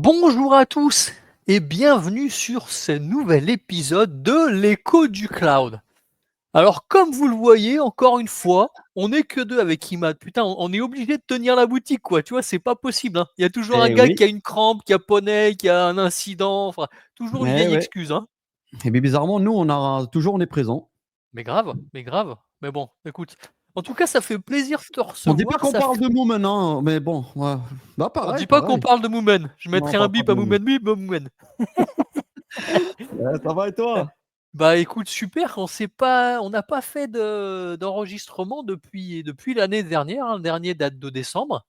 Bonjour à tous et bienvenue sur ce nouvel épisode de l'écho du cloud. Alors comme vous le voyez, encore une fois, on n'est que deux avec Imad. Putain, on est obligé de tenir la boutique quoi, tu vois, c'est pas possible, hein. Il y a toujours un Eh gars oui, qui a une crampe, qui a poney, qui a un incident, enfin, toujours une eh vieille ouais. excuse, hein. Et bien bizarrement, nous, on est présent. Mais grave, mais grave. Mais bon, écoute, en tout cas, ça fait plaisir de te On dit pas recevoir, qu'on parle de nous maintenant, mais bon, ouais. Bah on pareil, dit pas qu'on pareil. parle de Moumen. Je Non, on mettrai un parle pas bip de à nous. Moumen, bip à Moumen. Ouais, ça va et toi? Bah, écoute, super, on n'a pas fait d'enregistrement depuis l'année dernière, hein. Le dernier date de décembre.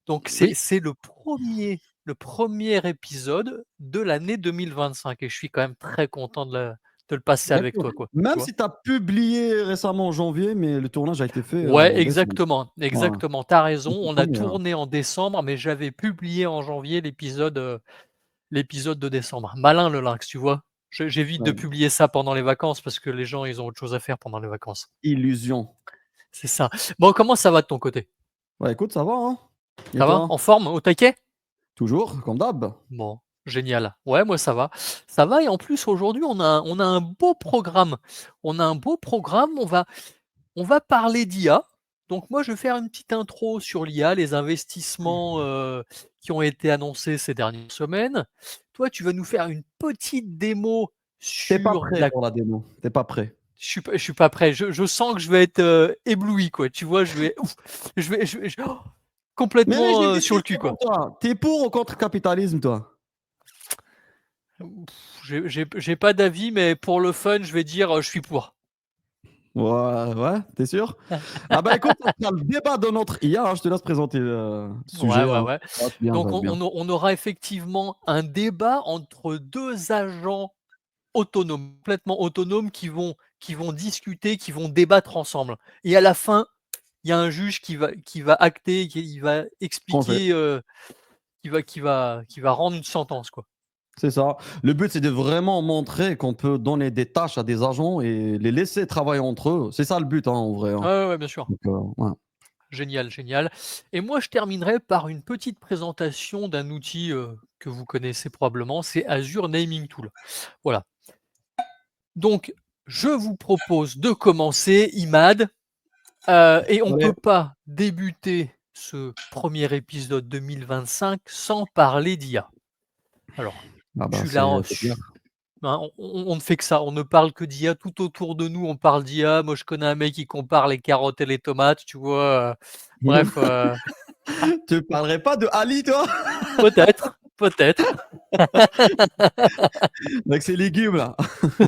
Donc c'est Oui, c'est le premier épisode de l'année 2025 et je suis quand même très content de le passer avec exactement. toi, quoi, tu Même vois? si tu as publié récemment en janvier, mais le tournage a été fait Ouais, en décembre. exactement, Voilà. exactement, tu as raison. Donc le On a premier, hein. tourné en décembre, mais j'avais publié en janvier l'épisode de décembre. Malin le lynx, tu vois? J'évite de Ouais. publier ça pendant les vacances parce que les gens, ils ont autre chose à faire pendant les vacances. Illusion. C'est ça. Bon, comment ça va de ton côté? Ouais, écoute, ça va, hein? Et Ça va? toi? En forme? Au taquet? Toujours, comme d'hab. Bon, génial. Ouais, moi ça va. Ça va et en plus aujourd'hui on a un beau programme. On a un beau programme, on va parler d'IA. Donc moi je vais faire une petite intro sur l'IA, les investissements, qui ont été annoncés ces dernières semaines. Toi, tu vas nous faire une petite démo T'es pas sur prêt la pour la démo. T'es pas prêt. je suis pas prêt. Je sens que je vais être, ébloui quoi. Tu vois? Je vais ouf, je oh, Mais complètement, j'ai une petite sur le cul question quoi. pour toi. T'es pour ou contre le capitalisme, toi? J'ai pas d'avis, mais pour le fun, je vais dire, je suis pour. Ouais, ouais, tu sûr? Ah bah, écoute, ça sera le débat de notre IA, hein, je te laisse présenter le Ouais, sujet, ouais, hein. ouais. Ça Donc va être bien. on aura effectivement un débat entre 2 agents autonomes, complètement autonomes qui vont discuter, qui vont débattre ensemble et à la fin, il y a un juge qui va acter, qui va Tranché, expliquer, qui va rendre une sentence, quoi. c'est ça. Le but, c'est de vraiment montrer qu'on peut donner des tâches à des agents et les laisser travailler entre eux. C'est ça le but, hein, en vrai, Ouais, hein. ouais, ouais, bien sûr. Donc ouais. Génial, génial. Et moi, je terminerai par une petite présentation d'un outil, que vous connaissez probablement, c'est Azure Naming Tool. Voilà. Donc, je vous propose de commencer, Imad, et on ne Allez. peut pas débuter ce premier épisode 2025 sans parler d'IA. Alors, Ah bah, tu l'as en c'est clair. hein, on ne fait que ça, on ne parle que d'IA, tout autour de nous, on parle d'IA. Moi, je connais un mec qui compare les carottes et les tomates, tu vois? Bref, Tu parlerais pas de Ali, toi? peut-être, peut-être. Avec ses légumes, là.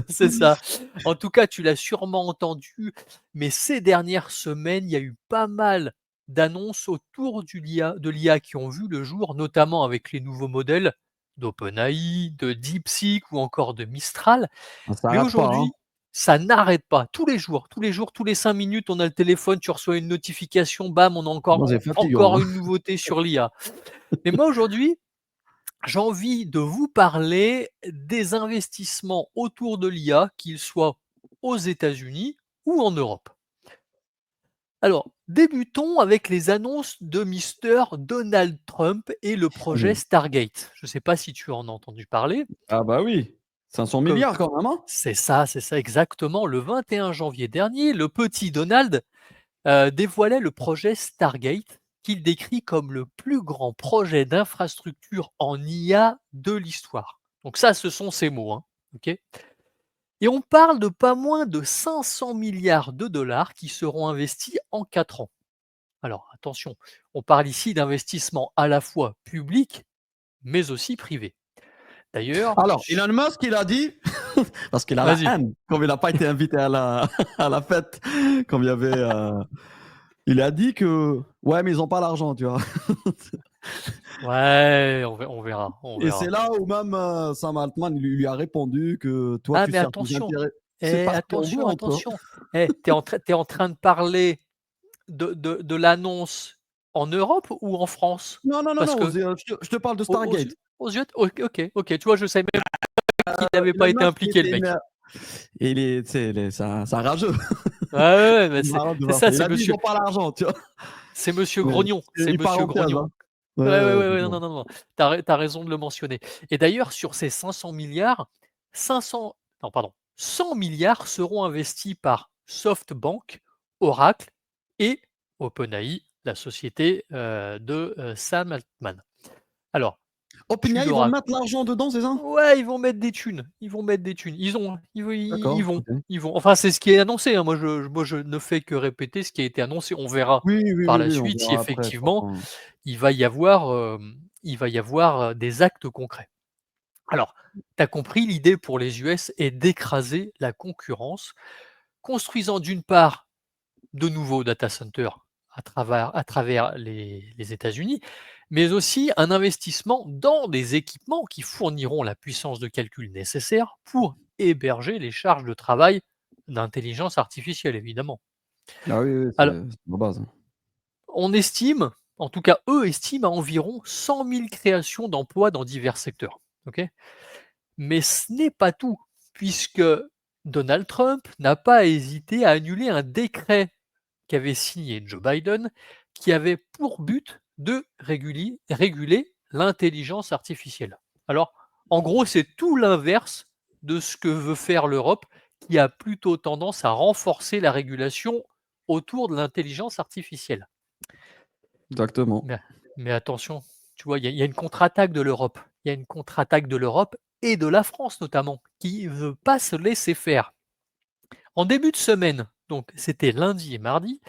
C'est ça. En tout cas, tu l'as sûrement entendu, mais ces dernières semaines, il y a eu pas mal d'annonces autour de l'IA qui ont vu le jour, notamment avec les nouveaux modèles d'OpenAI, de DeepSeek ou encore de Mistral. Ça Mais s'arrête pas, hein. aujourd'hui, ça n'arrête pas. Tous les 5 minutes, on a le téléphone, tu reçois une notification, bam, on a Moi, c'est encore fatigant, hein. une nouveauté sur l'IA. Mais moi, aujourd'hui, j'ai envie de vous parler des investissements autour de l'IA, qu'ils soient aux États-Unis ou en Europe. Alors, débutons avec les annonces de Mister Donald Trump et le projet Mmh. Stargate. Je ne sais pas si tu en as entendu parler. Ah bah oui, 500 Donc, milliards quand même, hein? c'est ça exactement. Le 21 janvier dernier, le petit Donald dévoilait le projet Stargate, qu'il décrit comme le plus grand projet d'infrastructure en IA de l'histoire. Donc ça, ce sont ses mots, hein, OK? Et on parle de pas moins de 500 milliards de dollars qui seront investis en 4 ans. Alors attention, on parle ici d'investissements à la fois publics, mais aussi privés. D'ailleurs, Alors, Elon Musk, il a dit, parce qu'il a la vas-y. haine, comme il n'a pas été invité à la, à la fête, comme il y avait. Il a dit que, ouais, mais ils n'ont pas l'argent, tu vois. Ouais, on verra, on Et c'est verra. là où même Sam Altman lui a répondu que toi, Ah tu mais sers tes attention, intérêts. C'est parce qu'on veut attention, entre eux. attention. Tu en train de parler de l'annonce en Europe ou en France? Non, non, non, Parce non, que je te parle de aux Stargate. US? OK, OK, OK. Tu vois, je savais même qu'il n'avait pas Elon été Musk, impliqué le mec. il est, tu sais, c'est un rageux. Ouais, ouais, ouais, C'est marrant de c'est voir ça. ça, Il a dit ils n'ont pas l'argent, tu vois. c'est monsieur Mais Grognon, c'est c'est une monsieur parenthèse, Grognon. hein. Ouais, Ouais, ouais, ouais, ouais, je ouais, non, vois. non, non, non, tu as raison de le mentionner et d'ailleurs sur ces 500 000 000 000, 500 non pardon, 100 000 000 000 seront investis par SoftBank, Oracle et OpenAI, la société, de, Sam Altman. Alors, tu OpenAI, ils vont l'auras mettre l'argent dedans, c'est ça? ouais, ils vont mettre des thunes, ils vont mettre des thunes. Ils D'accord, vont OK. ils vont. Enfin, c'est ce qui est annoncé, hein. Moi je ne fais que répéter ce qui a été annoncé. On verra Oui, oui, par oui, la oui, on suite si verra après, de toute effectivement façon. il va y avoir, des actes concrets. Alors, tu as compris, l'idée pour les US est d'écraser la concurrence, construisant d'une part de nouveaux data centers à travers les États-Unis, mais aussi un investissement dans des équipements qui fourniront la puissance de calcul nécessaire pour héberger les charges de travail d'intelligence artificielle, évidemment. Ah oui, oui, Alors, c'est la base. on estime, en tout cas eux estiment à environ 100 000 créations d'emplois dans divers secteurs. Ok. Mais ce n'est pas tout, puisque Donald Trump n'a pas hésité à annuler un décret qu'avait signé Joe Biden, qui avait pour but de réguler l'intelligence artificielle. Alors, en gros, c'est tout l'inverse de ce que veut faire l'Europe, qui a plutôt tendance à renforcer la régulation autour de l'intelligence artificielle. Exactement. Mais, mais attention, tu vois, il y a une contre-attaque de l'Europe. Il y a une contre-attaque de l'Europe et de la France notamment, qui ne veut pas se laisser faire. En début de semaine, donc c'était lundi et mardi,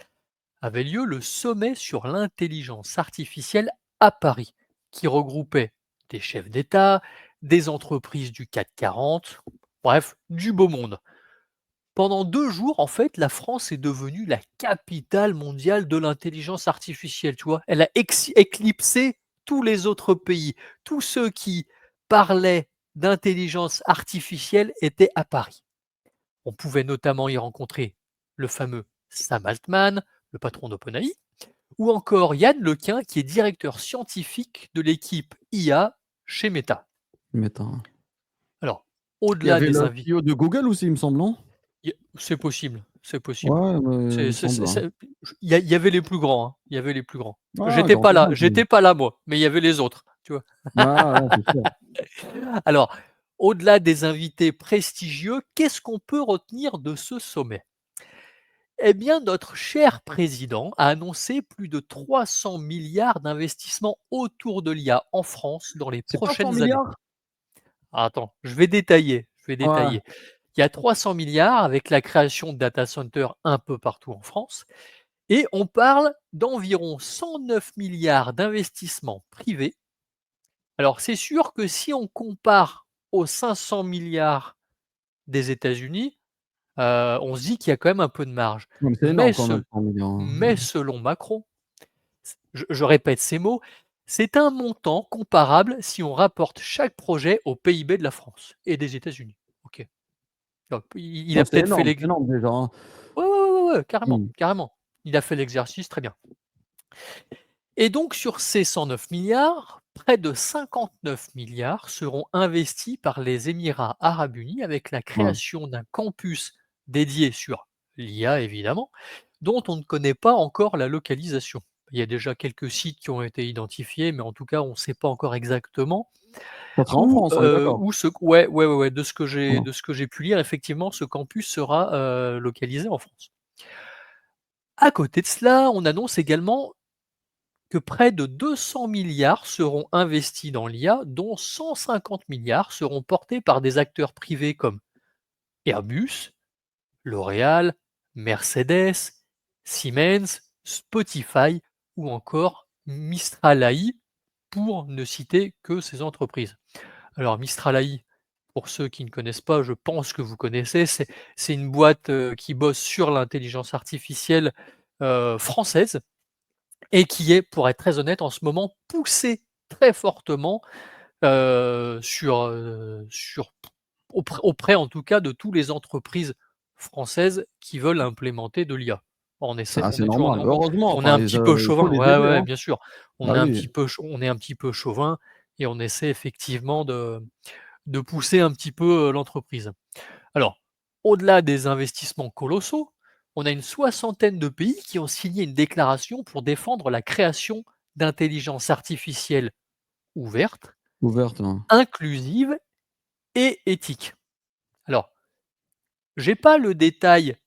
avait lieu le sommet sur l'intelligence artificielle à Paris, qui regroupait des chefs d'État, des entreprises du CAC 40, bref, du beau monde. Pendant 2 jours, en fait, la France est devenue la capitale mondiale de l'intelligence artificielle, tu vois? Elle a éclipsé tous les autres pays. Tous ceux qui parlaient d'intelligence artificielle étaient à Paris. On pouvait notamment y rencontrer le fameux Sam Altman, le patron d'OpenAI, ou encore Yann Lequin, qui est directeur scientifique de l'équipe IA chez Meta. Mais attends, Alors, il y au-delà avait des le invités, CEO de Google aussi, il me semble, non? c'est possible, c'est possible. Ouais, mais il me semble, hein. Il y avait les plus grands, hein, il y avait les plus grands. Ah, grand exemple, lui. J'étais pas là moi, mais il y avait les autres, tu vois? Ah ouais, c'est sûr. Alors, au-delà des invités prestigieux, qu'est-ce qu'on peut retenir de ce sommet? Eh bien, notre cher président a annoncé plus de 300 000 000 000 d'investissements autour de l'IA en France dans les C'est pas 100 prochaines années. milliards? Ah, attends, je vais détailler. Ouais, Il y a 300 000 000 000 avec la création de data centers un peu partout en France et on parle d'environ 109 000 000 $ d'investissements privés. Alors, c'est sûr que si on compare aux 500 000 000 000 $ des États-Unis, on se dit qu'il y a quand même un peu de marge. non, mais c'est Mais énorme quand ce même 100 milliards, hein. mais selon Macron, je répète ces mots, c'est un montant comparable si on rapporte chaque projet au PIB de la France et des États-Unis. OK. Donc il Non, a peut-être fait c'est l'ex énorme déjà, hein. ouais, ouais, ouais, ouais, ouais, carrément, Mmh. carrément. Il a fait l'exercice, très bien. Et donc sur ces 109 000 000 000, près de 59 000 000 $ seront investis par les Émirats arabes unis avec la Ouais. création d'un campus dédié sur l'IA évidemment, dont on ne connaît pas encore la localisation. Il y a déjà quelques sites qui ont été identifiés, mais en tout cas on ne sait pas encore exactement Ça sera en France, on est d'accord? où ce ouais, ouais, ouais, ouais, Voilà. de ce que j'ai pu lire, effectivement, ce campus sera, localisé en France. À côté de cela, on annonce également que près de 200 000 000 $ seront investis dans l'IA, dont 150 000 000 $ seront portés par des acteurs privés comme Airbus, L'Oréal, Mercedes, Siemens, Spotify ou encore Mistral AI, pour ne citer que ces entreprises. Alors Mistral AI, pour ceux qui ne connaissent pas, je pense que vous connaissez, c'est une boîte, qui bosse sur l'intelligence artificielle, française et qui est, pour être très honnête, en ce moment poussée très fortement, sur auprès en tout cas de toutes les entreprises françaises qui veulent implémenter de l'IA. On C'est est tu vois, normal. Heureusement, on est enfin, un petit peu il faut chauvin. les Ouais, aider, ouais, hein. bien sûr. Bah oui. On est un petit peu chauvin et on essaie effectivement de pousser un petit peu, l'entreprise. Alors, au-delà des investissements colossaux, on a une soixantaine de pays qui ont signé une déclaration pour défendre la création d'intelligence artificielle ouverte, Ouverte, ouais. inclusive et éthique. Alors, j'ai pas le détail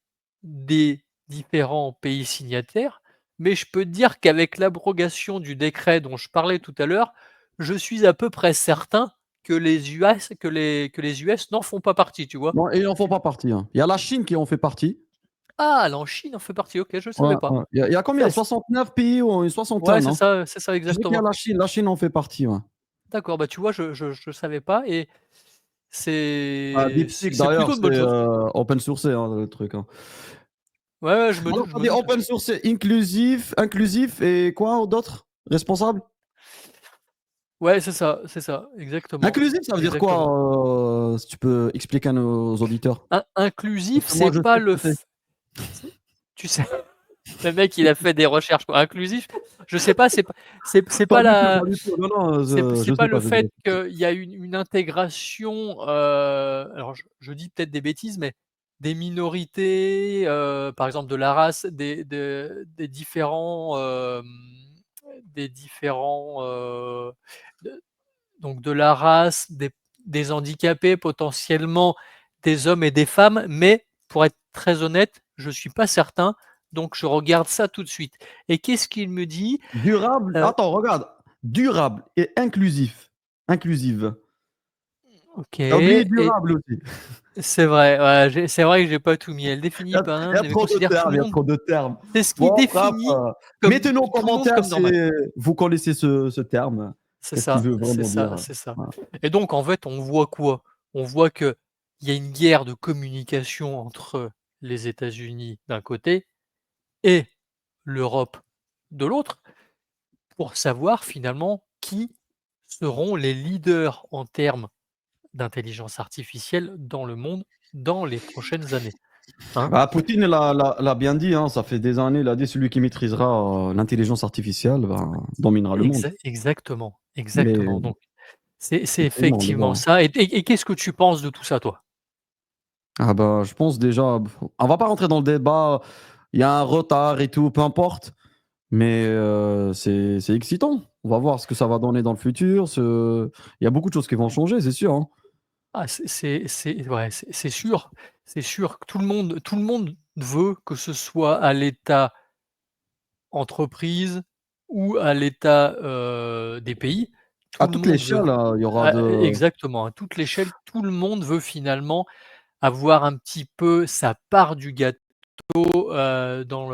des différents pays signataires, mais je peux te dire qu'avec l'abrogation du décret dont je parlais tout à l'heure, je suis à peu près certain que les US n'en font pas partie, tu vois? Non, ils en font pas partie, hein. Il y a la Chine qui en fait partie. Ah, la Chine en fait partie, OK, je ne Ouais, savais pas. ouais. Il y a combien? C'est c 69 pays ou une Ouais, soixantaine, hein? c'est ça Je sais qu'il y a exactement. la Chine en fait partie, ouais. D'accord, bah, tu vois, je savais pas et Ah, c'est DeepSeek c'est d'ailleurs, plutôt une c'est, bonne chose. open sourcé, hein, le truc, hein. Ouais, ouais, je me Alors doute je tu as me dit doute. open source, c'est inclusif et quoi d'autre? Responsable? Ouais, c'est ça, exactement, Inclusif, ça veut dire exactement. quoi, si tu peux expliquer à nos auditeurs? Parce Inclusif, que moi c'est je pas sais ce le que c'est. f c'est tu sais, le mec, il a fait des recherches quoi. Inclusif, je sais pas, c'est Pas pas du tout, la pas du tout. Non, non, c'est je pas sais le pas, je sais fait pas. qu'il y a une intégration, alors je dis peut-être des bêtises, mais des minorités, par exemple de la race, des différents, de donc de la race, des handicapés, potentiellement des hommes et des femmes, mais pour être très honnête, je suis pas certain, donc je regarde ça tout de suite et qu'est-ce qu'il me dit? Durable, Heu, attends, regarde, durable et inclusif. Inclusive. OK Tu as oublié et durable aussi. c'est vrai, ouais, c'est vrai que j'ai pas tout mis. Elle Il y définit a par il y un a mais trop de considère tout termes, le il y a monde trop de termes. c'est ce qui Bon, bref, définit comme mettez-nous en tout le monde commentaire comme si normal. vous connaissez ce terme. Qu'est-ce qu'il veut vraiment dire? C'est ça Voilà. et donc en fait, on voit quoi? On voit qu'il y a une guerre de communication entre les États-Unis d'un côté et l'Europe de l'autre, pour savoir finalement qui seront les leaders en termes d'intelligence artificielle dans le monde dans les prochaines années, hein? Bah, Poutine l'a bien dit, hein, ça fait des années, il a dit: «Celui qui maîtrisera, l'intelligence artificielle, ben, dominera le monde». Exactement, Mais exactement donc c'est effectivement, on le effectivement voit. ça et qu'est-ce que tu penses de tout ça toi? Ah bah, je pense déjà on va pas rentrer dans le débat, il y a un retard et tout, peu importe, mais c'est excitant. On va voir ce que ça va donner dans le futur, il y a beaucoup de choses qui vont changer, c'est sûr, hein. Ah c'est ouais, c'est sûr que tout le monde veut que ce soit à l'état entreprise ou à l'état, des pays. À Tout le toute monde veut l'échelle, il y aura de exactement, à toute l'échelle, tout le monde veut finalement avoir un petit peu sa part du gâteau, dans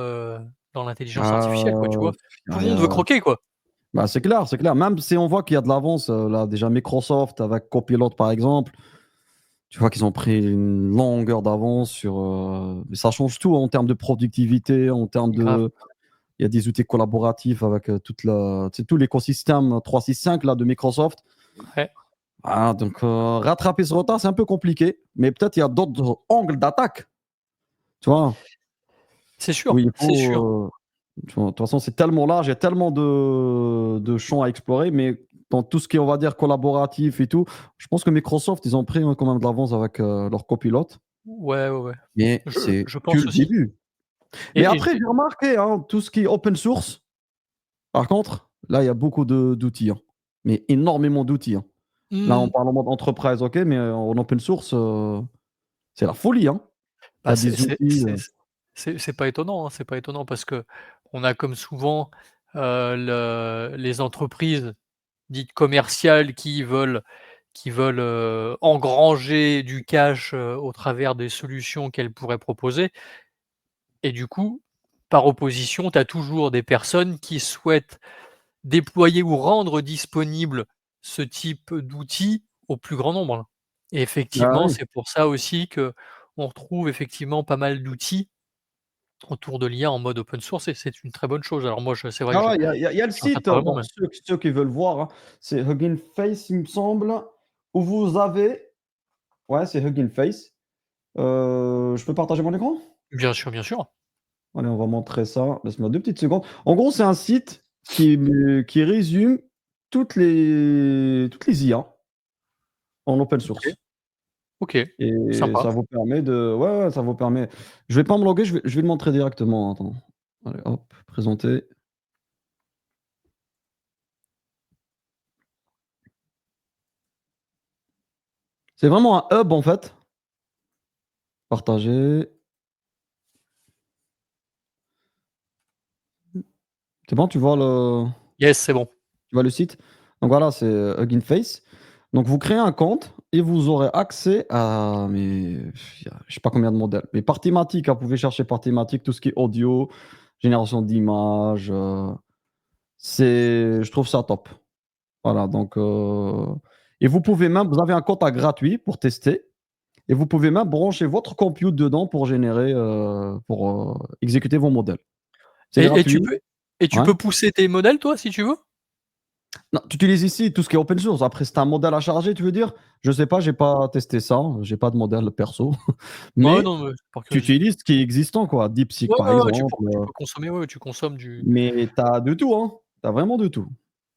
l'intelligence artificielle quoi, tu ah, vois? Tout le monde veut croquer quoi. bah, c'est clair, c'est clair. Même si on voit qu'il y a de l'avance, là, déjà Microsoft avec Copilot, par exemple, tu vois qu'ils ont pris une longueur d'avance sur, mais ça change tout en termes de productivité, en termes Grave, de il y a des outils collaboratifs avec, tu sais, tout l'écosystème 365 là de Microsoft. ouais, Ah donc rattraper ce retard, c'est un peu compliqué, mais peut-être il y a d'autres angles d'attaque, tu vois? Où il c'est sûr. faut, tu vois? De toute façon, c'est tellement large, il y a tellement de champs à explorer, mais dans tout ce qui est, on va dire, collaboratif et tout, je pense que Microsoft, ils ont pris, quand même de l'avance avec, leur copilote, Ouais, ouais, ouais. mais Je c'est je que pense le aussi début. Mais et après, j'ai remarqué, hein, tout ce qui est open source, par contre, là, il y a beaucoup d'outils, hein, mais énormément d'outils, hein. Là, on mmh. parle en mode entreprise, OK, mais en open source, c'est la folie, hein. Il y Bah, a des outils, c'est pas étonnant, hein, c'est pas étonnant parce qu'on a comme souvent, les entreprises dites commerciales qui veulent, engranger du cash, au travers des solutions qu'elles pourraient proposer et du coup, par opposition, tu as toujours des personnes qui souhaitent déployer ou rendre disponible ce type d'outils au plus grand nombre, hein. Et ah effectivement, oui. c'est pour ça aussi qu'on retrouve effectivement pas mal d'outils autour de l'IA en mode open source et c'est une très bonne chose. Alors moi, c'est vrai que Ah ouais, il y a le je n'encadre site, pas vraiment, bon, mais ceux qui veulent voir, hein, c'est Hugging Face, il me semble, où vous avez ouais, c'est Hugging Face. Je peux partager mon écran? bien sûr, bien sûr. Allez, on va montrer ça. Laisse-moi 2 petites secondes. En gros, c'est un site qui résume toutes les IA en open OK, source OK, et sympa. ça vous permet de ouais, ouais, ça vous permet je vais pas me loguer, je vais le montrer directement, attends. Allez hop, présenter. C'est vraiment un hub, en fait. Partager. C'est bon, Yes, c'est bon. tu vois le site? Donc voilà, c'est, Hugging Face. Donc vous créez un compte et vous aurez accès à mais je sais pas combien de modèles, mais par thématique, hein. Vous pouvez chercher par thématique tout ce qui est audio, génération d'images, je trouve ça top. Voilà, donc et vous avez un compte à gratuit pour tester et vous pouvez même brancher votre compute dedans pour exécuter vos modèles. C'est Et gratuit, tu ouais. peux pousser tes modèles toi, si tu veux? Non, tu utilises ici tout ce qui est open source. Après, c'est un modèle à charger, tu veux dire? Je sais pas, j'ai pas testé ça, j'ai pas de modèle perso, Ouais, mais non, mais par tu curiosité. utilises ce qui est existant, quoi. DeepSeek, Ouais, par ouais, ouais, exemple, tu peux consommer, ouais, tu consommes du mais tu as de tout, hein. Tu as vraiment de tout.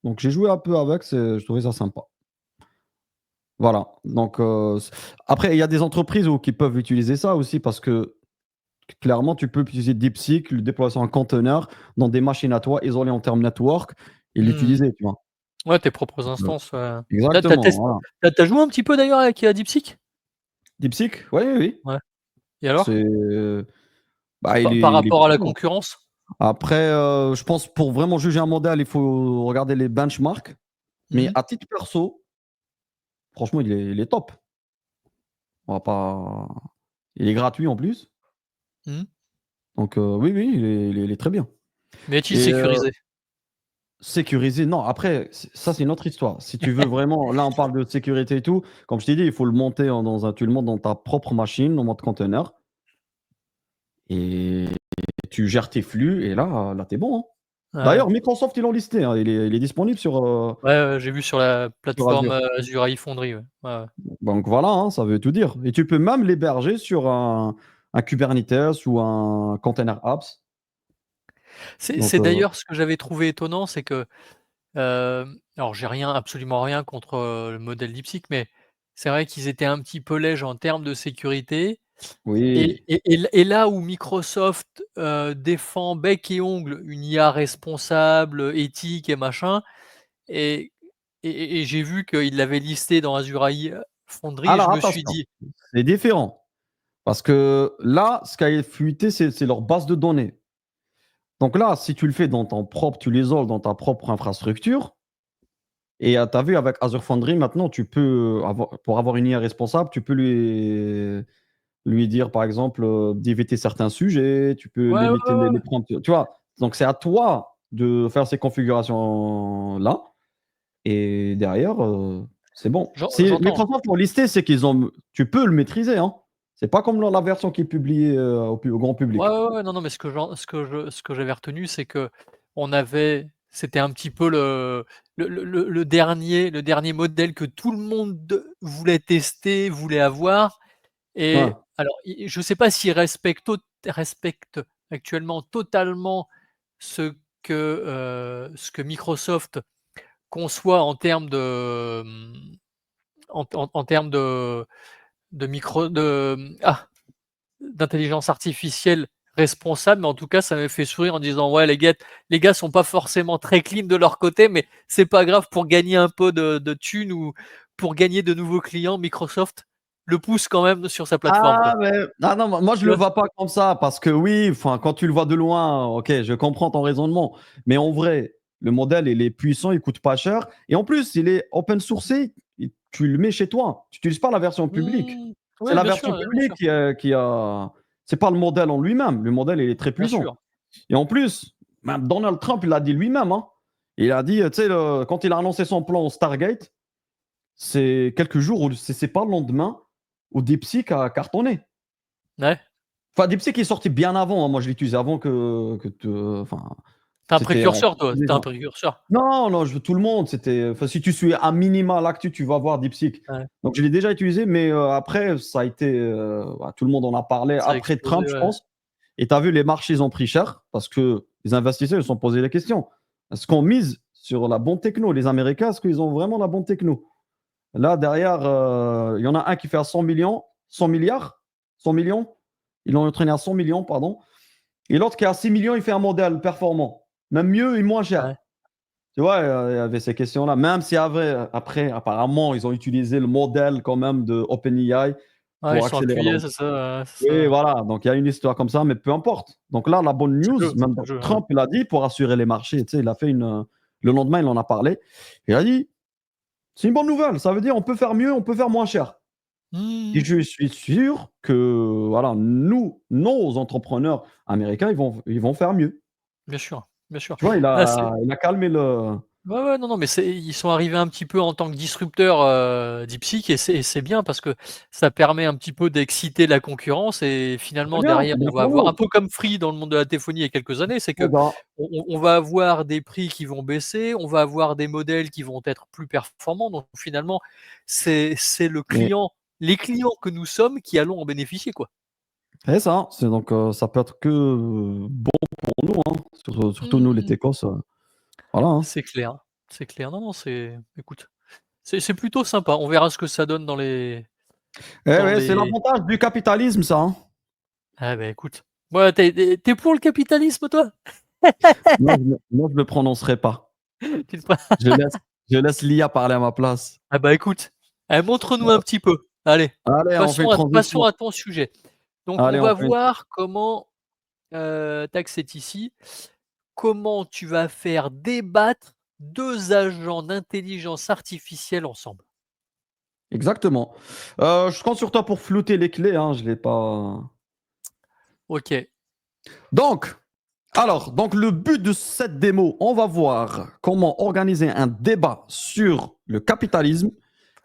Donc j'ai joué un peu avec, je trouvais ça sympa. Voilà, donc après, il y a des entreprises qui peuvent utiliser ça aussi parce que clairement, tu peux utiliser DeepSeek, le déployer sur un conteneur dans des machines à toi, isolées en termes network et mmh. l'utiliser, tu vois? Ouais, tes propres Heu, instances, exactement, voilà. tu joué un petit peu d'ailleurs avec, DeepSeek? DeepSeek? Oui, oui, oui. Ouais, et alors? C'est, bah, Par il est rapport à la puissant. concurrence? Après, je pense pour vraiment juger un modèle, il faut regarder les benchmarks, mais Mmh. à titre perso, franchement, il est top. On va pas il est gratuit en plus, Mmh. donc oui, oui, il est très bien Mais est-il et sécurisé? sécurisé, non, après, ça, c'est une autre histoire. Si tu veux vraiment là, on parle de sécurité et tout, comme je t'ai dit, il faut le monter tu le montes dans ta propre machine en mode conteneur et tu gères tes flux et là, tu es bon, hein. Ouais. D'ailleurs, Microsoft, ils l'ont listé, hein, il est disponible Ouais, ouais, j'ai vu sur la sur plateforme, Azure. Azure AI Foundry, ouais. Ouais, ouais. Donc voilà, hein, ça veut tout dire et tu peux même l'héberger sur un Kubernetes ou un Container Apps. Donc C'est d'ailleurs ce que j'avais trouvé étonnant, c'est que, alors j'ai rien, absolument rien contre, le modèle DeepSeek, mais c'est vrai qu'ils étaient un petit peu lèges en termes de sécurité. oui. Et là où Microsoft, défend bec et ongles une IA responsable, éthique et machin, et j'ai vu qu'il l'avait listé dans Azure AI Foundry, et je Alors me suis attention, dit: c'est différent parce que là, ce qui a fuité, c'est leur base de données. Donc là, si tu le fais dans ton propre tu l'isoles dans ta propre infrastructure et tu as vu avec Azure Foundry maintenant tu peux avoir pour avoir une IA responsable, tu peux lui dire par exemple, d'éviter certains sujets, tu peux «Ouais, ouais, limiter ouais, les ouais». prompts, tu vois? Donc c'est à toi de faire ces configurations-là et derrière, c'est bon. Si J'entends. Microsoft l'ont listé, c'est qu'ils ont tu peux le maîtriser, hein. C'est pas comme la version qui est publiée, au grand Ouais, public. ouais, ouais, non, non, mais ce que j'avais retenu, c'est qu'on avait c'était un petit peu le dernier modèle que tout le monde voulait tester, voulait avoir. Ouais. Et alors, je ne sais pas s'ils respectent actuellement totalement ce ce que Microsoft conçoit en termes de, en termes de micro de, d'intelligence artificielle responsable, mais en tout cas, ça m'avait fait sourire en disant: «Ouais, les gars sont pas forcément très clean de leur côté, mais c'est pas grave, pour gagner un peu de thunes ou pour gagner de nouveaux clients, Microsoft le pousse quand même sur sa plateforme, quoi». Ah mais ah non, moi je Tu le vois? vois pas comme ça parce que oui, enfin quand tu le vois de loin, OK, je comprends ton raisonnement. Mais en vrai, le modèle il est puissant, il coûte pas cher et en plus il est open sourcé, tu le mets chez toi. Tu utilises pas la version publique. Mmh. C'est Ouais, la version bien publique sûr, qui a c'est pas le modèle en lui-même. Le modèle il est très bien puissant sûr. et en plus, même Donald Trump il l'a dit lui-même, hein. Il a dit, tu sais quand il a annoncé son plan Stargate, c'est quelques jours ou c'est pas le lendemain où DeepSeek a cartonné. Ouais. Enfin, DeepSeek est sorti bien avant, hein. Moi, je l'ai utilisé avant enfin, Tu un c'était en précurseur, toi, tu un déjà précurseur. non, non, je tout le monde, enfin, si tu suis à minima l'actu, tu vas voir DeepSeek. Ouais, Donc je l'ai déjà utilisé, mais après, ça a été, bah, tout le monde en a parlé ça a après explosé, Trump, je ouais. pense et tu as vu les marchés, ils ont pris cher parce que les investisseurs, ils se sont posés la question. Est-ce qu'on mise sur la bonne techno? Les Américains, est-ce qu'ils ont vraiment la bonne techno? Là, derrière, il y en a un qui fait à 100 millions, 100 milliards, 100 millions. Ils l'ont entraîné à 100 millions, pardon. Et l'autre qui est à 6 millions, il fait un modèle performant. Même mieux et moins cher. Ouais. Tu vois, il y avait ces questions-là. Même si après, apparemment, ils ont utilisé le modèle quand même de OpenAI Ouais, ils pour sont accélérer appuyés, leur. c'est ça, c'est Oui, ça. voilà, donc il y a une histoire comme ça, mais peu importe. Donc là, la bonne C'est news, le jeu, même c'est le jeu, ouais. Trump, il a dit pour assurer les marchés, tu sais, il a fait le lendemain, il en a parlé. Il a dit: «C'est une bonne nouvelle, ça veut dire on peut faire mieux, on peut faire moins cher». Et Mmh. je suis sûr que, voilà, nos entrepreneurs américains, ils vont faire mieux. Bien sûr, bien sûr. Tu vois, il Là, c'est a il a calmé le. ouais, ouais, non, non, mais ils sont arrivés un petit peu en tant que disrupteurs, DeepSeek et c'est bien parce que ça permet un petit peu d'exciter la concurrence et C'est finalement bien, derrière c'est bien on va pour avoir un nous. peu comme Free dans le monde de la téléphonie il y a quelques années, c'est C'est qu'on ça. on va avoir des prix qui vont baisser, on va avoir des modèles qui vont être plus performants donc finalement c'est le Mais client les clients que nous sommes qui allons en bénéficier, quoi. c'est ça, c'est donc ça peut être que, bon pour nous, hein, surtout nous les Mmh. techos, voilà, hein. C'est clair, c'est clair. Non, non, c'est écoute, c'est plutôt sympa. On verra ce que ça donne Eh dans ouais, c'est les l'avantage du capitalisme ça, hein. ah bah, écoute, ouais, tu es pour le capitalisme toi? Moi je me prononcerai pas. Tu te prends Je laisse je laisse l'IA parler à ma place. ah bah, écoute, montre-nous un petit peu. Allez, Allez, on fait une passons transition. à ton sujet. Donc on Allez, on va fait une. voir comment, tac, c'est ici. Comment tu vas faire débattre 2 agents d'intelligence artificielle ensemble? Exactement. Je compte sur toi pour flouter les clés, hein, je l'ai pas. OK. Donc, donc le but de cette démo, on va voir comment organiser un débat sur le capitalisme.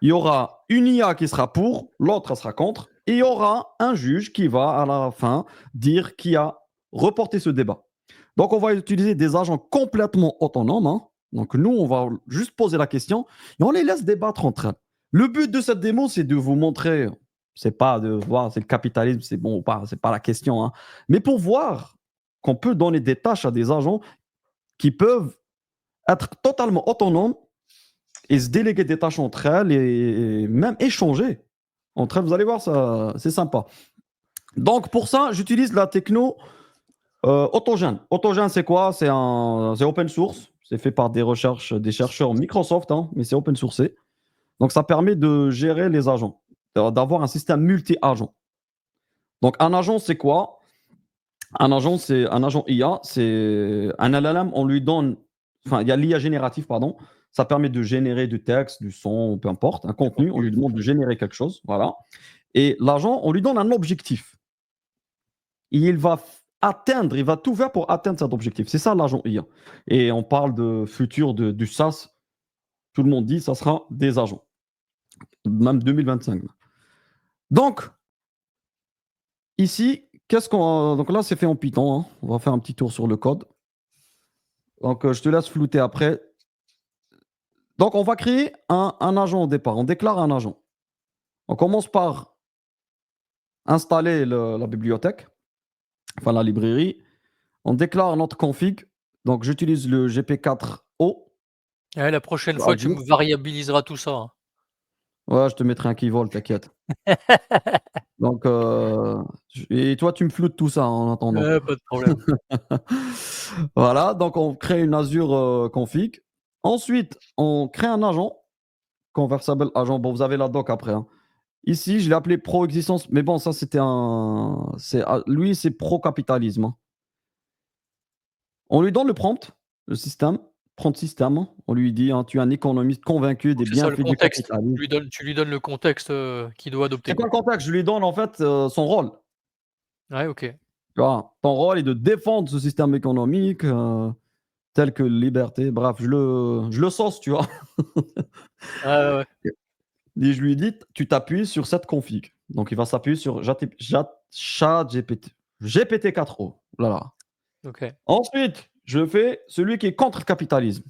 Il y aura une IA qui sera pour, l'autre sera contre, et il y aura un juge qui va à la fin dire qui a reporté ce débat. Donc on va utiliser des agents complètement autonomes, hein. Donc nous, on va juste poser la question et on les laisse débattre entre elles. Le but de cette démo, c'est de vous montrer, c'est pas de voir c'est le capitalisme, c'est bon ou pas, c'est pas la question, hein, mais pour voir qu'on peut donner des tâches à des agents qui peuvent être totalement autonomes et se déléguer des tâches entre elles et même échanger entre elles. Vous allez voir, ça, c'est sympa. Donc pour ça, j'utilise la techno Autogène. Autogène, c'est quoi? C'est open source. C'est fait par des chercheurs Microsoft, hein, mais c'est open sourcé. Donc ça permet de gérer les agents, d'avoir un système multi-agent. Donc un agent, c'est quoi? Un agent, c'est un agent IA, c'est un LLM, on lui donne, enfin, il y a l'IA générative, pardon, ça permet de générer du texte, du son, peu importe, un Du contenu, on contenu, lui du demande de contenu. générer quelque chose, voilà. Et l'agent, on lui donne un objectif. Et il va tout faire pour atteindre cet objectif. C'est ça l'agent IA. Et on parle de futur du SaaS, tout le monde dit ça sera des agents, même 2025. Donc, ici, donc là, c'est fait en Python, hein. On va faire un petit tour sur le code. Donc, je te laisse flouter après. Donc, on va créer un agent au départ. On déclare un agent. On commence par installer la bibliothèque, enfin la librairie. On déclare notre config. Donc, j'utilise le GP4O Ouais, la prochaine sur fois, tu Azure. me variabiliseras tout ça, hein. Ouais, je te mettrai un qui vole, t'inquiète. Donc, et toi, tu me floutes tout ça en attendant. Pas de problème. Voilà, donc on crée une Azure config. Ensuite, on crée un agent, conversable agent. Bon, vous avez la doc après, hein. Ici, je l'ai appelé pro existence, mais bon, ça c'était lui, c'est pro capitalisme, hein. On lui donne le prompt, le système, prompt système, hein. On lui dit, hein, tu es un économiste convaincu Donc des c'est ça le bienfaits du contexte. capitalisme. Tu lui donnes le contexte, qu'il doit C'est adopter, quoi quoi. le contexte? Je lui donne en fait son rôle. Ouais, OK. Tu vois, ton rôle est de défendre ce système économique tel que liberté. Bref, je le sauce, tu vois. Ouais, ouais, ouais. Et je lui dis, tu t'appuies sur cette config. Donc, il va s'appuyer sur ChatGPT, GPT-4o. Voilà. OK. Ensuite, je fais celui qui est contre le capitalisme.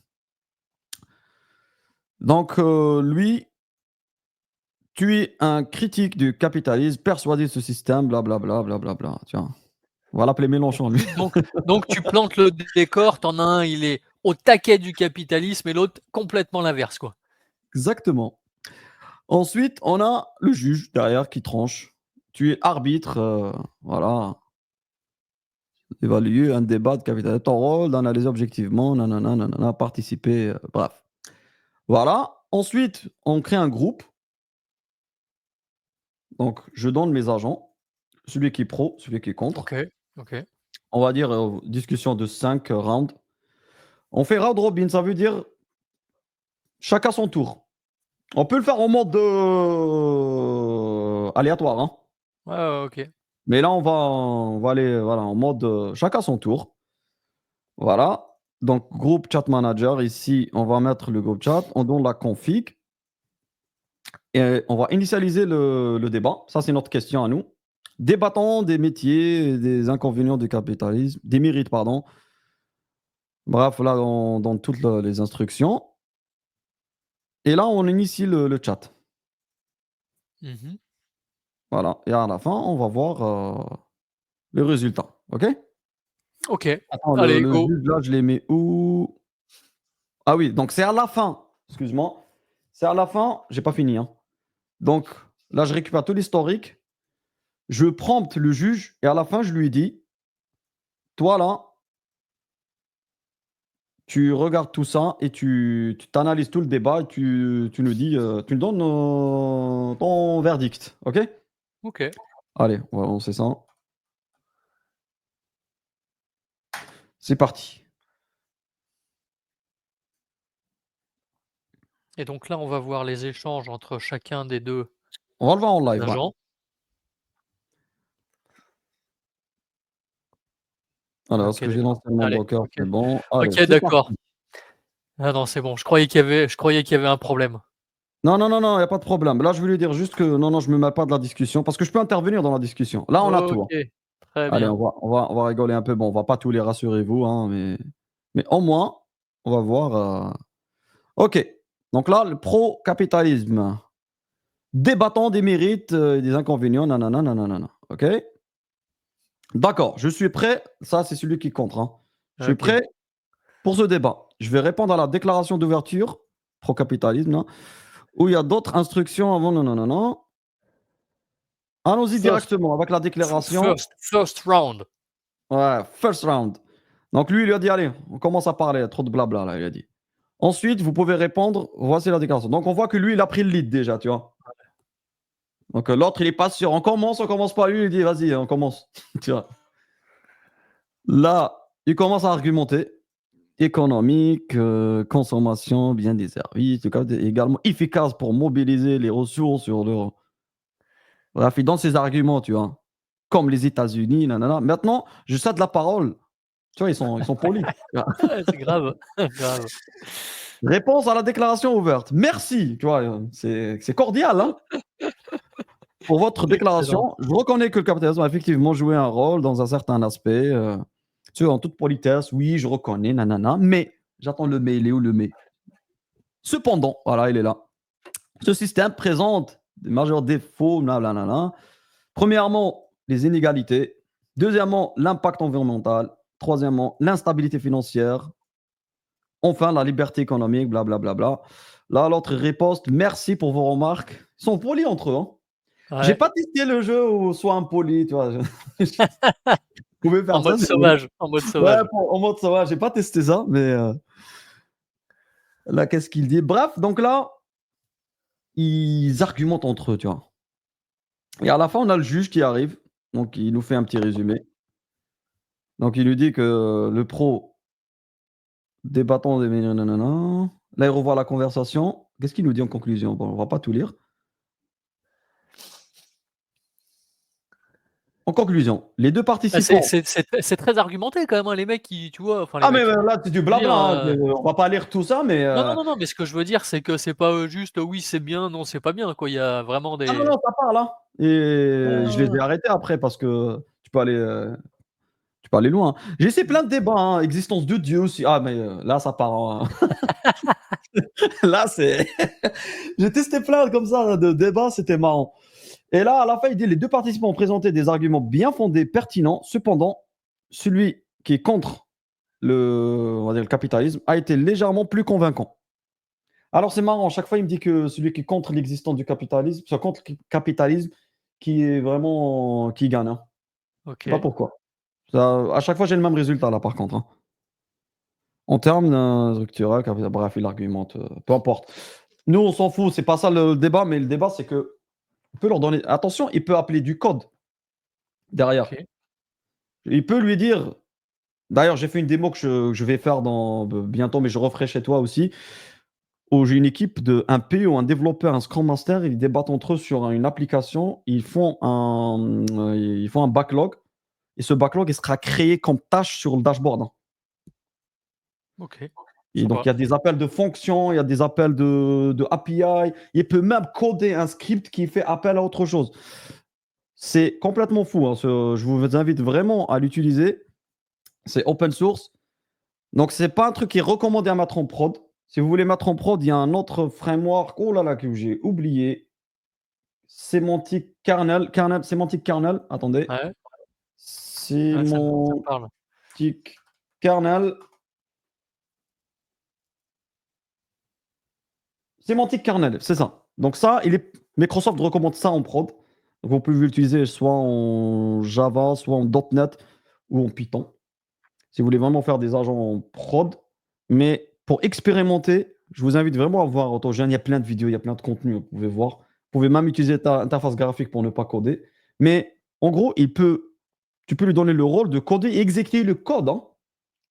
Donc, lui, tu es un critique du capitalisme, persuadé de ce système, blablabla, blablabla. Tu vois. On va l'appeler Donc Mélenchon, lui. donc tu plantes le décor, tu en as un, il est au taquet du capitalisme et l'autre complètement l'inverse, quoi. Exactement. Ensuite, on a le juge derrière qui tranche. Tu es arbitre, voilà. évaluer un débat de capitalisme. Ton rôle d'analyser objectivement, nanana, nanana, participer, bref. Voilà. Ensuite, on crée un groupe. Donc, je donne mes agents, celui qui est pro, celui qui est contre. OK, OK. On va dire discussion de 5 rounds. On fait round robin, ça veut dire chacun son tour. On peut le faire en mode aléatoire, hein. Ouais, ouais, OK. Mais là, on va aller voilà, en mode chacun son tour. Voilà. Donc, groupe chat manager, ici, on va mettre le groupe chat, on donne la config et on va initialiser le débat. Ça, c'est notre question à nous. Débattons des métiers, et des inconvénients du capitalisme, des mérites, pardon. Bref, là, on donne toutes les instructions. Et là, on initie le chat. Mmh. Voilà. Et à la fin, on va voir le résultat. OK? OK. Attends, Allez, le go. juge, là, je les mets où? Ah oui, donc c'est à la fin. Excuse-moi. C'est à la fin. J'ai pas fini, hein. Donc là, je récupère tout l'historique. Je prompte le juge et à la fin, je lui dis, toi là, tu regardes tout ça et tu t'analyses tout le débat et tu nous dis, tu nous donnes ton verdict. OK? OK. Allez, on va lancer ça. C'est parti. Et donc là, on va voir les échanges entre chacun des 2 On va le voir en live, ouais. agents. Alors, est-ce OK, que j'ai d'accord. lancé mon Allez, broker? OK. C'est bon. Allez, OK, c'est d'accord. parti. Ah non, c'est bon, je croyais qu'il y avait un problème. Non, non, non, non, il y a pas de problème. Là, je voulais dire juste que non, non, je me mêle pas de la discussion parce que je peux intervenir dans la discussion. Là, on a tout, hein. OK, très Allez, bien. on va rigoler un peu. Bon, on va pas tous les rassurez-vous, hein, mais au moins, on va voir. OK. Donc là, le pro-capitalisme. Débattons des mérites et des inconvénients. Nanana, nanana. OK. D'accord, je suis prêt. Ça, c'est celui qui compte, hein. Je suis OK. prêt pour ce débat. Je vais répondre à la déclaration d'ouverture, pro-capitalisme, là, où il y a d'autres instructions avant. Non, non, non, non. Allons-y First directement avec la déclaration. first round. Ouais, first round. Donc lui, il lui a dit, allez, on commence à parler, trop de blabla là, il a dit. Ensuite, vous pouvez répondre, voici la déclaration. Donc on voit que lui, il a pris le lead déjà, tu vois. Donc l'autre, il est pas sûr. On commence pas. Lui, il dit, vas-y, on commence. Tu vois. Là, il commence à argumenter. Économique, consommation, bien des services, en tout cas, également efficace pour mobiliser les ressources sur le. Bref, il donne ses arguments, tu vois. Comme les États-Unis, nanana. Maintenant, je cède la parole. Tu vois, ils sont polis. Ouais, c'est grave, grave. Réponse à la déclaration ouverte. Merci, tu vois, c'est cordial, hein. Pour votre Excellent. déclaration, je reconnais que le capitalisme a effectivement joué un rôle dans un certain aspect. Tu vois, en toute politesse, oui, je reconnais, nanana, mais j'attends le mais, il est où le mais? Cependant, voilà, il est là. Ce système présente des majeurs défauts, blablabla. Premièrement, les inégalités. Deuxièmement, l'impact environnemental. Troisièmement, l'instabilité financière. Enfin, la liberté économique, blablabla. Bla, bla, bla. Là, l'autre riposte, merci pour vos remarques. Ils sont polis entre eux, hein. J'ai Ouais, pas testé le jeu où soit impoli, tu vois. Vous pouvez en faire ça mode si vous voulez. sauvage, en mode Ouais, sauvage. en mode ça va, j'ai pas testé ça, mais là, qu'est-ce qu'il dit? Bref, donc là, ils argumentent entre eux, tu vois. Et à la fin, on a le juge qui arrive, donc il nous fait un petit résumé. Donc il nous dit que le pro débattant des nanana. Là, il revoit la conversation. Qu'est-ce qu'il nous dit en conclusion? Bon, on va pas tout lire. En conclusion, les 2 Ah, c'est participants. c'est c'est c'est très argumenté quand même, hein, les mecs qui tu vois? Enfin les Ah mais mecs. là, c'est du Je veux dire, blabla, hein, on va pas lire tout ça, mais non, non, non, non, mais ce que je veux dire, c'est que c'est pas, juste, oui, c'est bien, non, c'est pas bien, quoi. Il y a vraiment non, non, des non, ça parle, hein, ouais, et je les ouais, ai arrêtés après parce que tu peux aller loin. J'ai essayé mmh. plein de débats, hein, existence de Dieu aussi. Ah mais là, ça part en là, c'est j'ai testé plein comme ça de débats, c'était marrant. Et là, à la fin, il dit: «Les 2 participants ont présenté des arguments bien fondés, pertinents. Cependant, celui qui est contre on va dire le capitalisme a été légèrement plus convaincant». Alors c'est marrant, chaque fois il me dit que celui qui est contre l'existence du capitalisme, c'est contre le capitalisme qui est vraiment qui gagne, hein. Je sais pas OK. pourquoi. Ça, à chaque fois, j'ai le même résultat là, par contre, hein. En termes structurel, bref, il argumente, peu importe. Nous, on s'en fout, c'est pas ça le débat, mais le débat, c'est que on peut leur donner attention, il peut appeler du code derrière. OK, Il peut lui dire d'ailleurs, j'ai fait une démo que je vais faire dans bientôt, mais je referai chez toi aussi, où j'ai une équipe de un PO, un développeur, un Scrum Master, ils débattent entre eux sur une application, ils font un backlog et ce backlog, il sera créé comme tâche sur le dashboard, hein. OK, Et donc il y sympa. a des appels de fonctions, il y a des appels de API, il peut même coder un script qui fait appel à autre chose. C'est complètement fou, hein, je vous invite vraiment à l'utiliser. C'est open source. Donc, c'est pas un truc qui est recommandé à mettre en prod. Si vous voulez mettre en prod, il y a un autre framework, oh là là, que j'ai oublié. Semantic Kernel. Attendez. Ouais, ouais, ça me Semantic parle. Kernel. Semantic Kernel, c'est ça. Donc, ça, Microsoft recommande ça en prod. Donc, vous pouvez l'utiliser soit en Java, soit en .NET ou en Python. Si vous voulez vraiment faire des agents en prod. Mais pour expérimenter, je vous invite vraiment à voir AutoGen. Il y a plein de vidéos, il y a plein de contenus, vous pouvez voir. Vous pouvez même utiliser ta interface graphique pour ne pas coder. Mais en gros, tu peux lui donner le rôle de coder et exécuter le code, hein.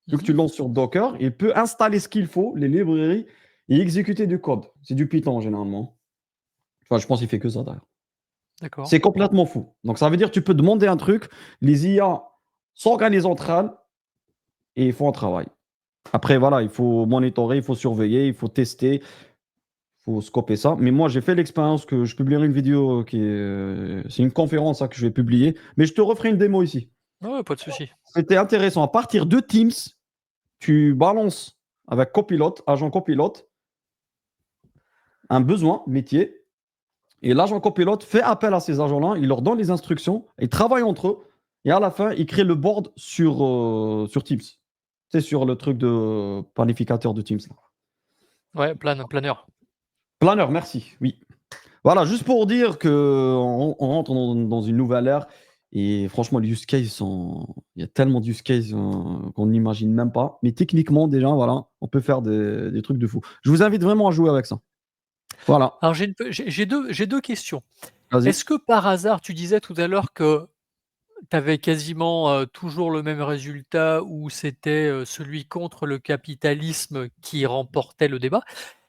Vu que Mmh. tu le lances sur Docker, il peut installer ce qu'il faut, les librairies, et exécuter du code. C'est du Python généralement. Enfin, je pense qu'il fait que ça d'ailleurs. D'accord. C'est complètement fou. Donc ça veut dire que tu peux demander un truc, les IA s'organisent entre elles et ils font un travail. Après, voilà, il faut monitorer, il faut surveiller, il faut tester, il faut scoper ça. Mais moi, j'ai fait l'expérience que je publierai une vidéo c'est une conférence hein, que je vais publier, mais je te referai une démo ici. Ouais, ouais, pas de souci. C'était intéressant. À partir de Teams, tu balances avec copilote, agent copilote, un besoin métier, et l'agent copilote fait appel à ces agents-là, il leur donne les instructions, ils travaillent entre eux, et à la fin, ils créent le board sur Teams. C'est sur le truc de planificateur de Teams. Là. Ouais, planeur. Planner, merci. Oui. Voilà, juste pour dire qu'on rentre dans une nouvelle ère et franchement, les use cases il y a tellement d'use cases qu'on n'imagine même pas. Mais techniquement, déjà, voilà, on peut faire des trucs de fou. Je vous invite vraiment à jouer avec ça. Voilà, Alors j'ai 2 questions. vas-y. Est-ce que par hasard, tu disais tout à l'heure que tu avais quasiment, toujours le même résultat où c'était, celui contre le capitalisme qui remportait le débat.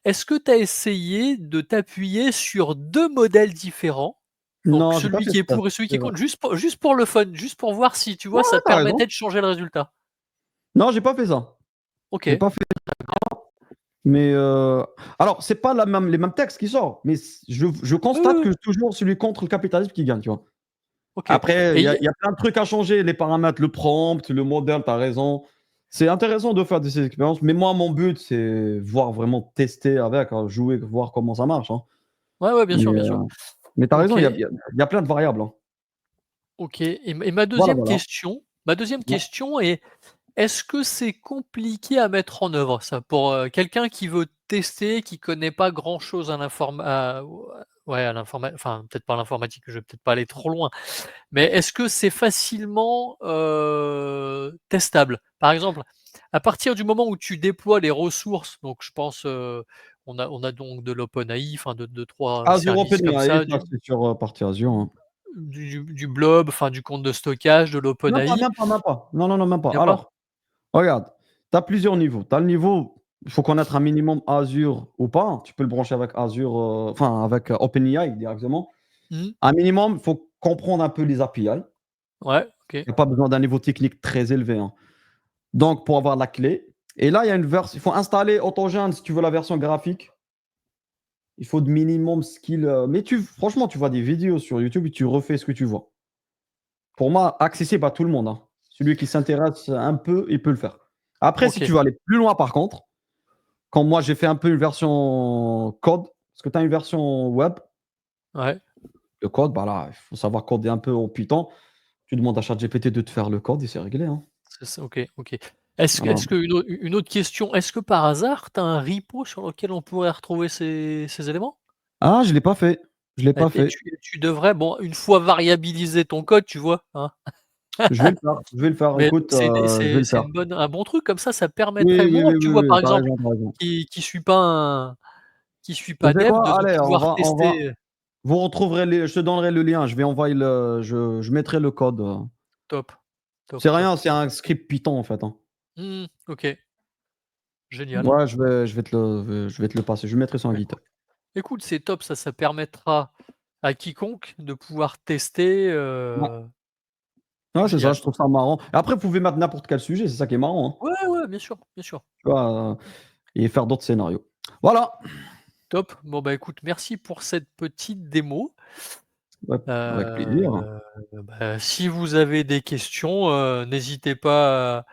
Est-ce que tu as essayé de t'appuyer sur 2 modèles différents? Donc Non, j'ai pas celui fait qui est ça. pour et celui qui C'est est vrai. contre, juste pour le fun, juste pour voir si, tu Ouais, vois, ça ouais, te t'as raison. permettait de changer le résultat? Non, j'ai pas fait ça. J'ai OK, pas fait. Mais alors, c'est pas les mêmes textes qui sortent, mais je oui, oui, constate oui, que toujours celui contre le capitalisme qui gagne, tu vois. OK Après, et il y a plein de trucs à changer, les paramètres, le prompt, le modèle, tu as raison. C'est intéressant de faire de ces expériences, mais moi, mon but, c'est voir vraiment tester avec, hein, jouer, voir comment ça marche, hein. ouais, ouais, bien Mais sûr, bien heu, sûr. mais tu as raison, OK. il y a plein de variables, hein. OK et ma Voilà, deuxième voilà. question ma deuxième Ouais. question est: est-ce que c'est compliqué à mettre en œuvre ça pour, quelqu'un qui veut tester, qui connaît pas grand chose à ouais, à enfin peut-être pas à l'informatique, je vais peut-être pas aller trop loin, mais est-ce que c'est facilement, testable? Par exemple, à partir du moment où tu déploies les ressources, donc je pense, on a donc de l'OpenAI, enfin de 3 Azure services comme OpenAI, ça, ça, c'est sur, partie Azure, hein. du blob, enfin du compte de stockage, de Même pas, l'OpenAI. même pas, même pas. Non, non, non, même pas. Il y a pas? Alors, regarde, tu as plusieurs niveaux. Tu as le niveau, il faut connaître un minimum Azure ou pas. Tu peux le brancher avec Azure, enfin avec OpenAI directement. Mmh. Un minimum, il faut comprendre un peu les API. Ouais, OK. Il y a pas besoin d'un niveau technique très élevé, hein. Donc pour avoir la clé et là, il y a une version il faut installer AutoGen si tu veux la version graphique. Il faut de minimum skill, mais franchement, tu vois des vidéos sur YouTube et tu refais ce que tu vois. Pour moi, accessible à tout le monde, hein. Celui qui s'intéresse un peu, il peut le faire. Après, si tu OK. veux aller plus loin par contre, quand moi j'ai fait un peu une version code, parce que tu as une version web, Ouais, le code, bah là, il faut savoir coder un peu en Python. Tu demandes à ChatGPT de te faire le code et c'est réglé, hein. c'est ça, OK, OK. Est-ce que Voilà. est-ce que une autre question, est-ce que par hasard, tu as un repo sur lequel on pourrait retrouver ces éléments? Ah, je l'ai pas fait. Je l'ai pas Et fait. tu devrais, bon, une fois variabilisé ton code, tu vois, hein? Je vais le faire, je vais le faire. Mais Écoute, c'est des je vais le c'est faire. une bonne un bon truc comme ça Oui, permettrait oui, moi, oui, tu oui, vois, oui, par tu exemple, raison, tu raison. qui suis Tu pas sais dev, quoi? de Allez, pouvoir on va tester, vous retrouverez les je te donnerai le lien, je vais envoyer je mettrai le code. top, top, C'est top. rien, c'est un script Python, en fait, hein. Mmh, OK, génial. Ouais, je vais te le passer, je mettrai sur un GitHub. Écoute écoute, c'est top ça, ça permettra à quiconque de pouvoir tester, Ouais. Ouais, c'est ça, génial. je trouve ça marrant. Après, vous pouvez mettre n'importe quel sujet, c'est ça qui est marrant, hein. Ouais, ouais, bien sûr, bien sûr. Tu vois? Et faire d'autres scénarios. Voilà! Top. Bon, bah, écoute, merci pour cette petite démo. Ouais, avec plaisir. Si vous avez des questions, n'hésitez pas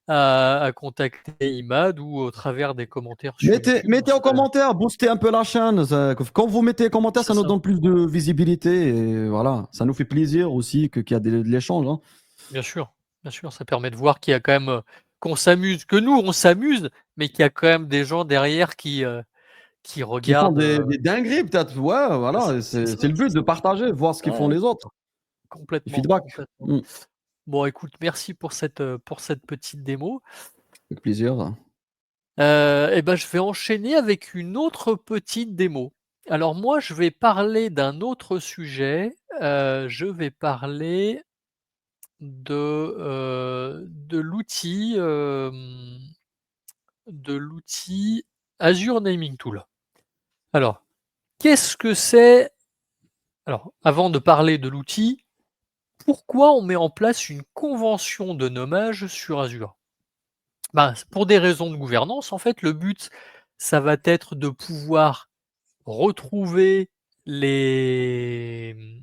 à contacter Imad ou au travers des commentaires sur YouTube, on Mettez en serait commentaire, boostez un peu la chaîne, ça quand vous mettez les commentaires, c'est ça nous ça, donne plus de visibilité et voilà, ça nous fait plaisir aussi qu'il y a de l'échange, hein. bien sûr, ça permet de voir qu'il y a quand même, qu'on s'amuse, que nous on s'amuse, mais qu'il y a quand même des gens derrière qui Qui font regardent, des dingueries peut-être, ouais, voilà, c'est le but c'est de ça. partager, voir ce qu'ils font Ouais, les autres. complètement, Feedback. complètement. Mmh. Bon écoute, merci pour cette petite démo. Avec plaisir. Je vais enchaîner avec une autre petite démo. Alors moi, je vais parler d'un autre sujet, je vais parler de l'outil, Azure Naming Tool. Alors, qu'est-ce que c'est? Alors, avant de parler de l'outil, pourquoi on met en place une convention de nommage sur Azure? Ben, c'est pour des raisons de gouvernance, en fait, le but, ça va être de pouvoir retrouver les,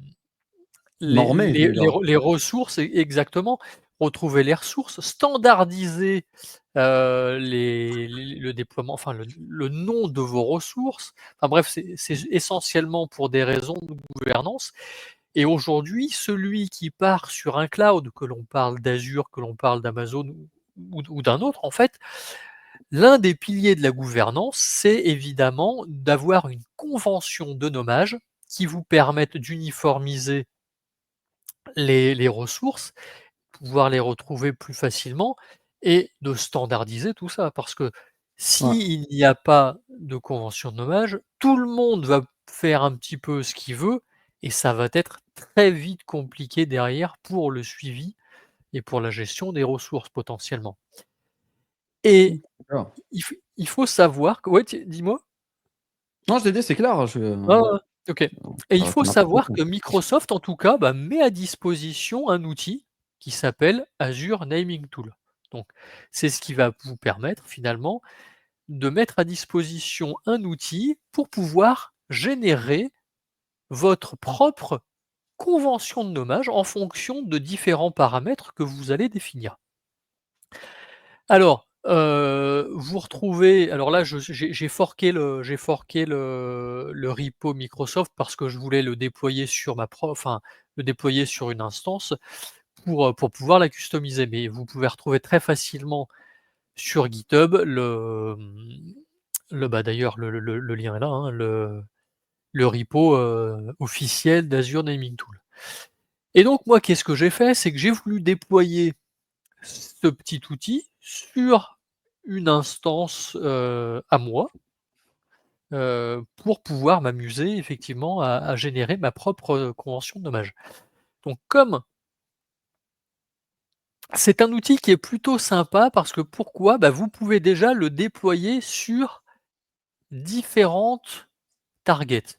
Normé déjà. les ressources exactement, retrouver les ressources, standardiser, le déploiement, enfin le nom de vos ressources. Enfin bref, c'est essentiellement pour des raisons de gouvernance et aujourd'hui, celui qui part sur un cloud, que l'on parle d'Azure, que l'on parle d'Amazon ou d'un autre en fait, l'un des piliers de la gouvernance, c'est évidemment d'avoir une convention de nommage qui vous permette d'uniformiser les ressources, pouvoir les retrouver plus facilement et de standardiser tout ça. Parce que Ouais, s'il n'y a pas de convention de nommage, tout le monde va faire un petit peu ce qu'il veut et ça va être très vite compliqué derrière pour le suivi et pour la gestion des ressources potentiellement. Et d'accord. il faut savoir que ouais, dis-moi? Non, je t'ai dit, c'est clair, Ouais, ouais, OK. Et il faut tu n'as pas savoir compris. que Microsoft, en tout cas, bah, met à disposition un outil qui s'appelle Azure Naming Tool. Donc, c'est ce qui va vous permettre finalement de mettre à disposition un outil pour pouvoir générer votre propre convention de nommage en fonction de différents paramètres que vous allez définir. Alors, vous retrouvez alors là, j'ai forqué le repo Microsoft parce que je voulais le déployer sur le déployer sur une instance pour pouvoir la customiser. Mais vous pouvez retrouver très facilement sur GitHub d'ailleurs le lien est là, hein, le repo, officiel d'Azure Naming Tool. Et donc moi, qu'est-ce que j'ai fait? C'est que j'ai voulu déployer ce petit outil sur une instance, à moi, pour pouvoir m'amuser effectivement à générer ma propre, convention de nommage. Donc comme c'est un outil qui est plutôt sympa parce que pourquoi? Bah, vous pouvez déjà le déployer sur différentes targets.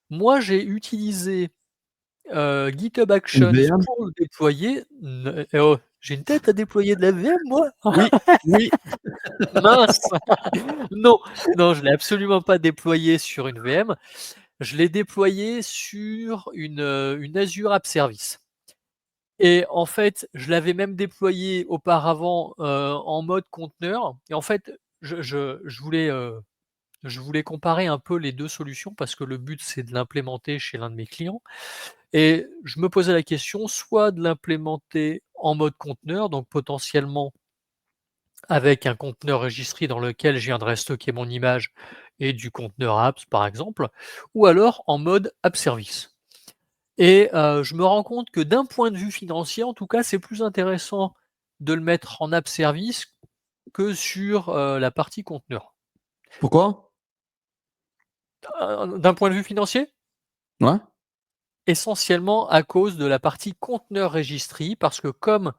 Moi, j'ai utilisé, GitHub Une Actions VM? pour le déployer. J'ai une tête à déployer de la VM moi? Oui, oui. Mince! Non, non, je l'ai absolument pas déployé sur une VM. Je l'ai déployé sur une Azure App Service et en fait, je l'avais même déployé auparavant, en mode conteneur et en fait, je voulais comparer un peu les 2 solutions parce que le but, c'est de l'implémenter chez l'un de mes clients et je me posais la question soit de l'implémenter en mode conteneur, donc potentiellement avec un conteneur registry dans lequel je viendrais stocker mon image et du conteneur apps par exemple, ou alors en mode app service. et je me rends compte que d'un point de vue financier, en tout cas, c'est plus intéressant de le mettre en app service que sur, la partie conteneur. Pourquoi? D'un point de vue financier? Ouais? Essentiellement à cause de la partie conteneur registry parce que comme,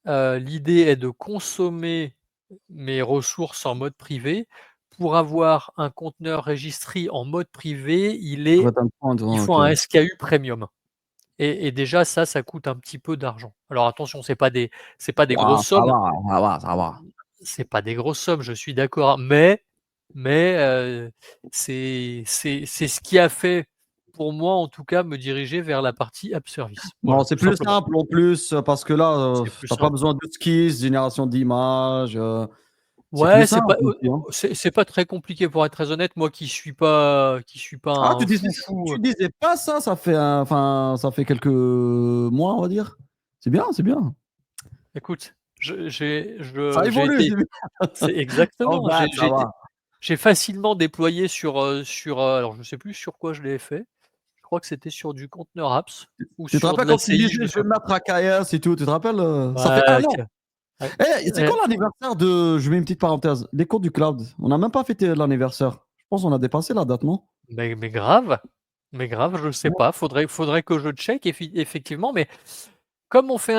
l'idée est de consommer mes ressources en mode privé, pour avoir un conteneur registry en mode privé, Ça va te prendre, il ouais, faut OK. un SKU premium et déjà ça coûte un petit peu d'argent. Alors attention, c'est pas des Ouah, grosses sommes, ça va, ça va. c'est pas des grosses sommes, je suis d'accord, mais c'est ce qui a fait, pour moi en tout cas, me diriger vers la partie app service. Non, Voilà, c'est tout plus simplement. simple en plus, parce que là, C'est plus tu pas simple. besoin de skis, génération d'images, c'est plus Ouais, c'est simple pas, aussi, hein. c'est pas très compliqué pour être très honnête. Moi qui suis pas Ah, un foufou, tu disais pas ça, ça fait enfin, ça fait quelques mois, on va dire? C'est bien, c'est bien. écoute, Ça j'ai évolue, été c'est bien. c'est Oh exactement, bah, ça va. j'ai facilement déployé alors je sais plus sur quoi je l'ai fait. Je crois que c'était sur du conteneur apps ou Tu te sur de rappelles quand tu me l'ACI, je disais: me «Je vais souviens me plus. mettre à KS et tout», tu te rappelles, Ça fait Ouais, 1 an. OK, ouais, Eh, c'est ouais. quand l'anniversaire de je mets une petite parenthèse, des cours du cloud? On n'a même pas fêté l'anniversaire. Je pense qu'on a dépassé la date, non? Mais grave, je sais Ouais. pas, faudrait que je check effectivement, mais comme on fait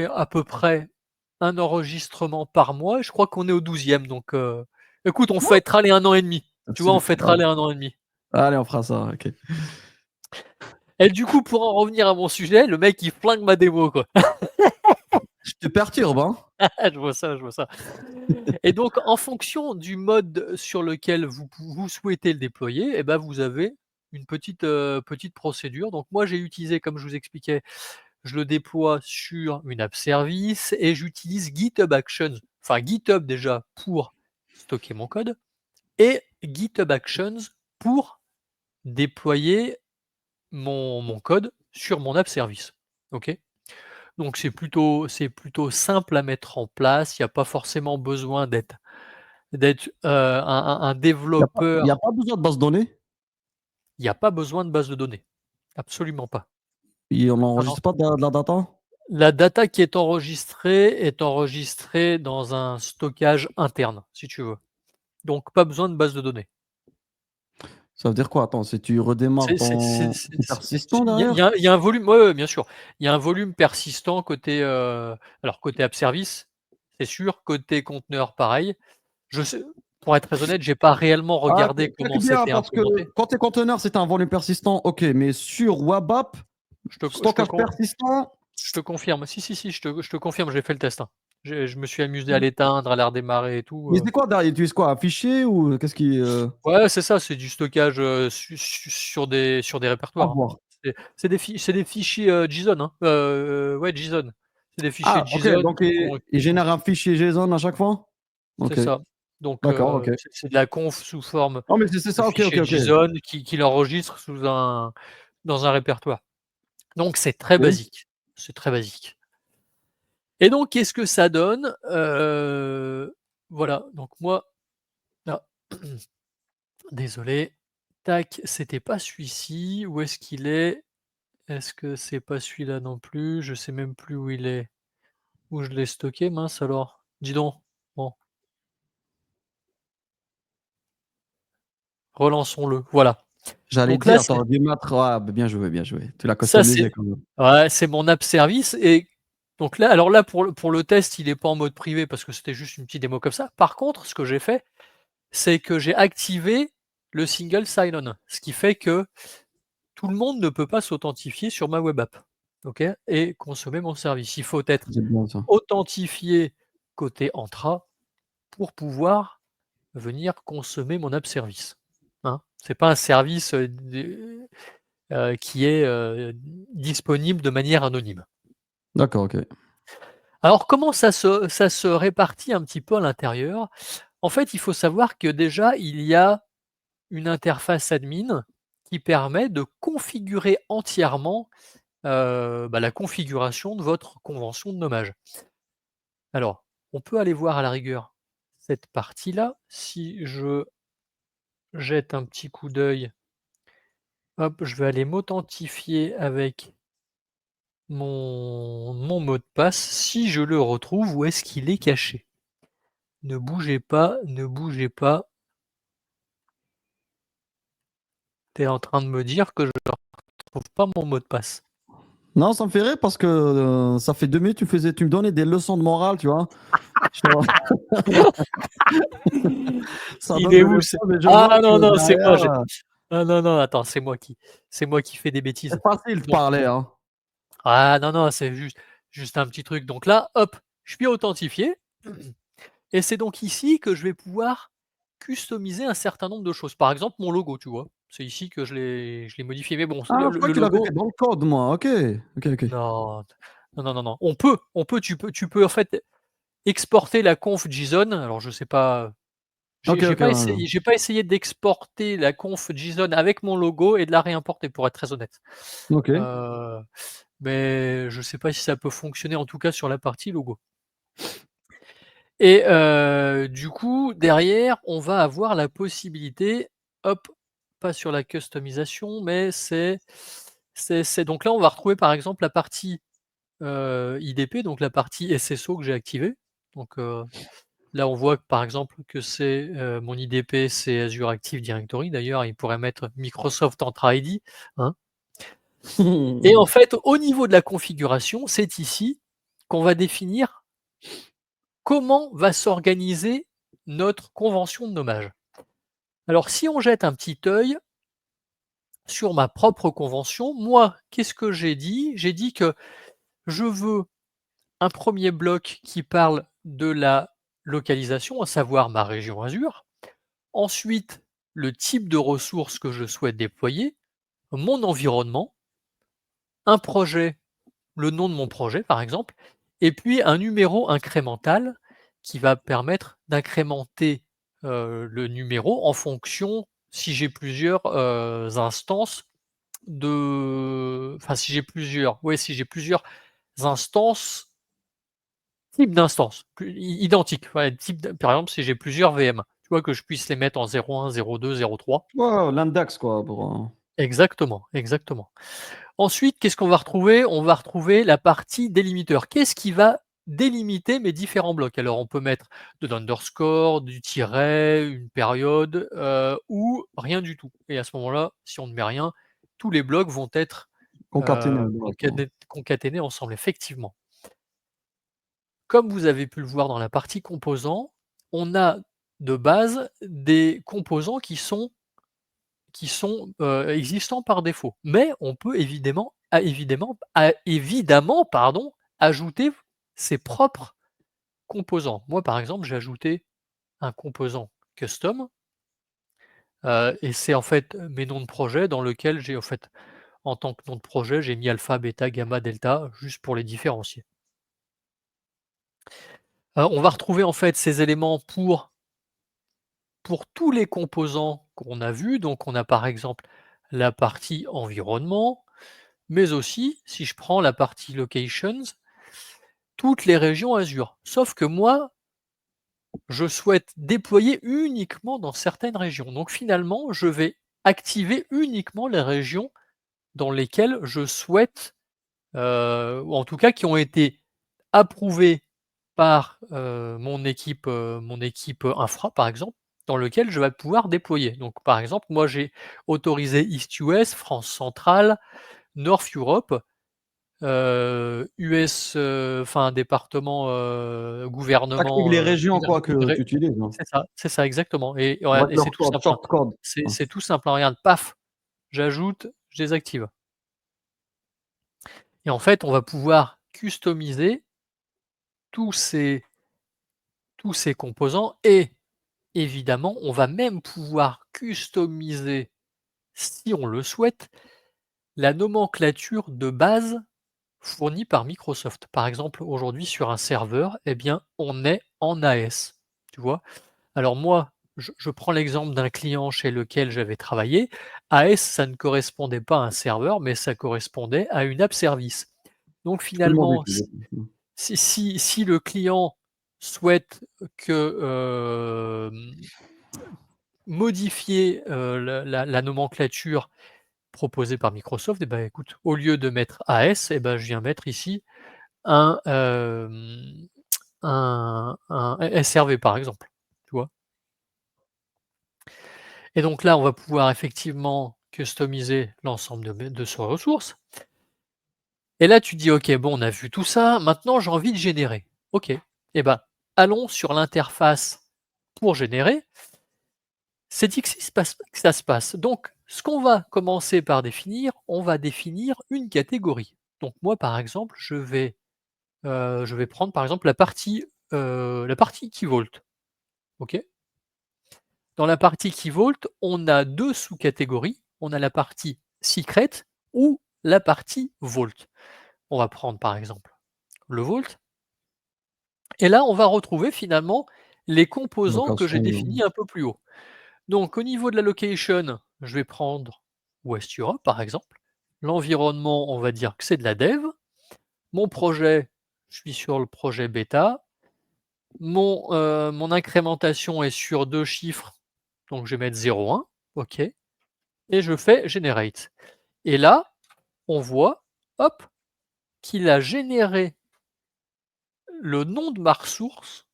à peu près un enregistrement par mois, je crois qu'on est au 12e donc écoute, on Ouais. fêtera les 1 an et demi. Tu vois, on Absolu fêtera allez, les 1 an et demi. allez, on fera ça, OK. Et du coup, pour en revenir à mon sujet, le mec il flingue ma démo, quoi. Je te perturbe, hein? Je vois ça, je vois ça. Et donc en fonction du mode sur lequel vous souhaitez le déployer et ben vous avez une petite procédure. Donc moi j'ai utilisé, comme je vous expliquais, je le déploie sur une app service et j'utilise GitHub Actions, enfin GitHub déjà pour stocker mon code et GitHub Actions pour déployer mon code sur mon app service. OK? Donc c'est plutôt simple à mettre en place, il y a pas forcément besoin d'être, un Il y a développeur. pas besoin de base de données? Il y a pas besoin de base de données, absolument pas. Et on Non, non. n'enregistre pas de la data? La data qui est enregistrée dans un stockage interne, si tu veux. Donc pas besoin de base de données. Ça veut dire quoi? Attends, si tu redémarres ton persistant derrière? Il y a un volume, ouais, ouais, bien sûr. Il y a un volume persistant côté, alors côté app service, c'est sûr, côté conteneur pareil. Je sais Pour être très honnête, j'ai pas réellement Ah, regardé comment check bien c'était parce que implémenté. quand tes conteneurs, c'est un volume persistant, OK, mais sur web app, Je te je te stockage con persistant, Je te confirme. Si, si, si, je te confirme, j'ai fait le test, hein. Je me suis amusé à l'éteindre, à la redémarrer et tout, mais c'est quoi derrière? Ils utilisent quoi? Un fichier ou qu'est-ce Ouais, c'est ça, c'est du stockage, sur des à répertoires, hein. voir? C'est des fichiers, JSON, hein, ouais, JSON. C'est des fichiers Ah, OK, JSON donc qui sont ils génèrent un fichier JSON à chaque fois? c'est OK, ça. Donc d'accord, OK. c'est de la conf sous forme Non, mais c'est de ça, OK, OK, fichier OK. JSON qui l'enregistre dans un répertoire. Donc c'est très OK. basique, c'est très basique. Et donc qu'est-ce que ça donne? Voilà, donc moi là, désolé, tac, c'était pas celui-ci. Où est-ce qu'il est? Est-ce que c'est pas celui-là non plus? Je sais même plus où il est, où je l'ai stocké, mince alors. Dis donc. Bon, relançons-le, voilà. J'allais Donc là, dire, tu aurais dû mettre ouais, bah, bien joué. Tu l'as ça customisé c'est quand même. ouais, c'est mon app service et donc là, alors là pour le test, il est pas en mode privé parce que c'était juste une petite démo comme ça. Par contre, ce que j'ai fait, c'est que j'ai activé le single sign-on, ce qui fait que tout le monde ne peut pas s'authentifier sur ma web app, OK? Et consommer mon service. Il faut être C'est bien ça. authentifié côté Entra pour pouvoir venir consommer mon app service, hein. C'est pas un service, qui est, disponible de manière anonyme. D'accord, OK. Alors comment ça se répartit un petit peu à l'intérieur? En fait, il faut savoir que déjà il y a une interface admin qui permet de configurer entièrement, la configuration de votre convention de nommage. Alors, on peut aller voir à la rigueur cette partie-là. Si je jette un petit coup d'œil, Hop, je vais aller m'authentifier avec mon mot de passe. Si je le retrouve, où est-ce qu'il est caché? Ne bougez pas, ne bougez pas. Tu es en train de me dire que je ne retrouve pas mon mot de passe. Non, ça me fait rire parce que, ça fait 2 minutes, tu me donnais des leçons de morale, tu vois? Genre ça Il donne est de où l'espoir, mais je vois ah que non, non, c'est moi, derrière, ah non, non, attends, c'est moi qui fais des bêtises. c'est facile de Donc parler, hein. ah non, non, c'est juste un petit truc. Donc là, hop, je suis authentifié et c'est donc ici que je vais pouvoir customiser un certain nombre de choses. Par exemple, mon logo, tu vois? C'est ici que je l'ai modifié. Mais bon, Ah, je crois le que tu l'avais logo fait dans le code, moi. OK. OK, OK. non, non, non, non, non. Tu peux en fait exporter la conf JSON. Alors je sais pas, OK, OK, ouais. j'ai pas essayé d'exporter la conf JSON avec mon logo et de la réimporter pour être très honnête. OK. Heu, mais je sais pas si ça peut fonctionner en tout cas sur la partie logo. Et du coup, derrière, on va avoir la possibilité, hop, pas sur la customisation, mais c'est donc là, on va retrouver par exemple la partie, IDP, donc la partie SSO que j'ai activée. Donc là, on voit que par exemple que c'est, mon IDP, c'est Azure Active Directory. D'ailleurs, il pourrait mettre Microsoft Entra ID, hein. Et en fait, au niveau de la configuration, c'est ici qu'on va définir comment va s'organiser notre convention de nommage. Alors si on jette un petit œil sur ma propre convention, moi, qu'est-ce que j'ai dit? J'ai dit que je veux un premier bloc qui parle de la localisation, à savoir ma région Azure. Ensuite, le type de ressources que je souhaite déployer, mon environnement, un projet, le nom de mon projet par exemple, et puis un numéro incrémental qui va permettre d'incrémenter, le numéro en fonction si j'ai plusieurs, instances si j'ai plusieurs instances, types d'instances, identiques, ouais, type de par exemple si j'ai plusieurs VM, tu vois? Que je puisse les mettre en 01, 02, 03. Ouais, l'index quoi pour, Exactement, exactement. Ensuite, qu'est-ce qu'on va retrouver? On va retrouver la partie délimiteur. Qu'est-ce qui va délimiter mes différents blocs? Alors on peut mettre de l'underscore, du tiret, une période, ou rien du tout. Et à ce moment-là, si on ne met rien, tous les blocs vont être, concaténé directement. concaténés ensemble, effectivement. Comme vous avez pu le voir dans la partie composants, on a de base des composants qui sont existants par défaut. Mais on peut évidemment, pardon, ajouter ses propres composants. Moi, par exemple, j'ai ajouté un composant custom, et c'est en fait mes noms de projet dans lequel j'ai en fait, en tant que nom de projet, j'ai mis alpha, bêta, gamma, delta, juste pour les différencier. On va retrouver en fait ces éléments pour tous les composants qu'on a vus. Donc on a par exemple la partie environnement, mais aussi, si je prends la partie locations, toutes les régions Azure. Sauf que moi, je souhaite déployer uniquement dans certaines régions. Donc finalement, je vais activer uniquement les régions dans lesquelles je souhaite, ou en tout cas qui ont été approuvées par, mon équipe, infra par exemple, dans lequel je vais pouvoir déployer. Donc par exemple, moi j'ai autorisé East US, France centrale, North Europe. US, enfin département, Tu actives les gouvernement, régions quoi une que ré tu utilises, hein, c'est ça exactement et regarde avec et c'est leur tout code, simple, hein. short code. Ouais. C'est tout simple, hein, regarde, paf, j'ajoute, je désactive et en fait, on va pouvoir customiser tous ces tous ces composants et évidemment, on va même pouvoir customiser, si on le souhaite, la nomenclature de base fournie par Microsoft. Par exemple, aujourd'hui sur un serveur, eh bien, on est en AS, tu vois? Alors moi, je prends l'exemple d'un client chez lequel j'avais travaillé. AS, ça ne correspondait pas à un serveur, mais ça correspondait à une app service. Donc Tout le monde finalement, utilise. si le client souhaite que, modifier, la nomenclature proposé par Microsoft, et ben, écoute, au lieu de mettre AS, et ben, je viens mettre ici un, un SRV, par exemple, tu vois? Et donc là, on va pouvoir effectivement customiser l'ensemble de ces ressources. Et là, tu dis: «OK, bon, on a vu tout ça, maintenant j'ai envie de générer». OK, et ben, allons sur l'interface pour générer. C'est ici que ça se passe. Donc, ce qu'on va commencer par définir, on va définir une catégorie. Donc moi, par exemple, je vais prendre, par exemple, la partie Key Vault, OK? Dans la partie Key Vault, on a 2 sous-catégories. On a la partie Secret ou la partie Vault. On va prendre, par exemple, le Vault, et là, on va retrouver finalement les composants que j'ai Location. définis un peu plus haut. Donc au niveau de la location, je vais prendre West Europe, par exemple. L'environnement, on va dire que c'est de la dev. Mon projet, je suis sur le projet bêta. Mon incrémentation est sur 2 chiffres, donc je vais mettre 0,1, OK, et je fais generate. Et là, on voit, hop, qu'il a généré le nom de ma ressource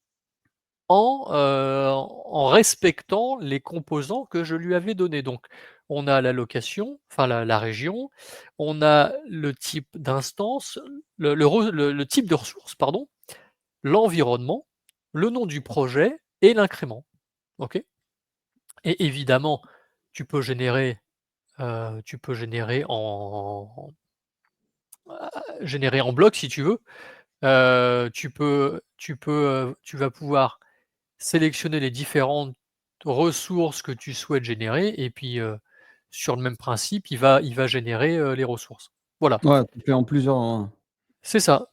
en respectant les composants que je lui avais donnés. Donc, on a la location, enfin la région, on a le type d'instance, le type de ressource, pardon, l'environnement, le nom du projet et l'incrément. OK? Et évidemment, tu peux générer, générer en bloc si tu veux. Tu vas pouvoir sélectionner les différentes ressources que tu souhaites générer, et puis, sur le même principe, il va générer, les ressources. Voilà, Ouais, tu fais en plusieurs, hein. c'est ça.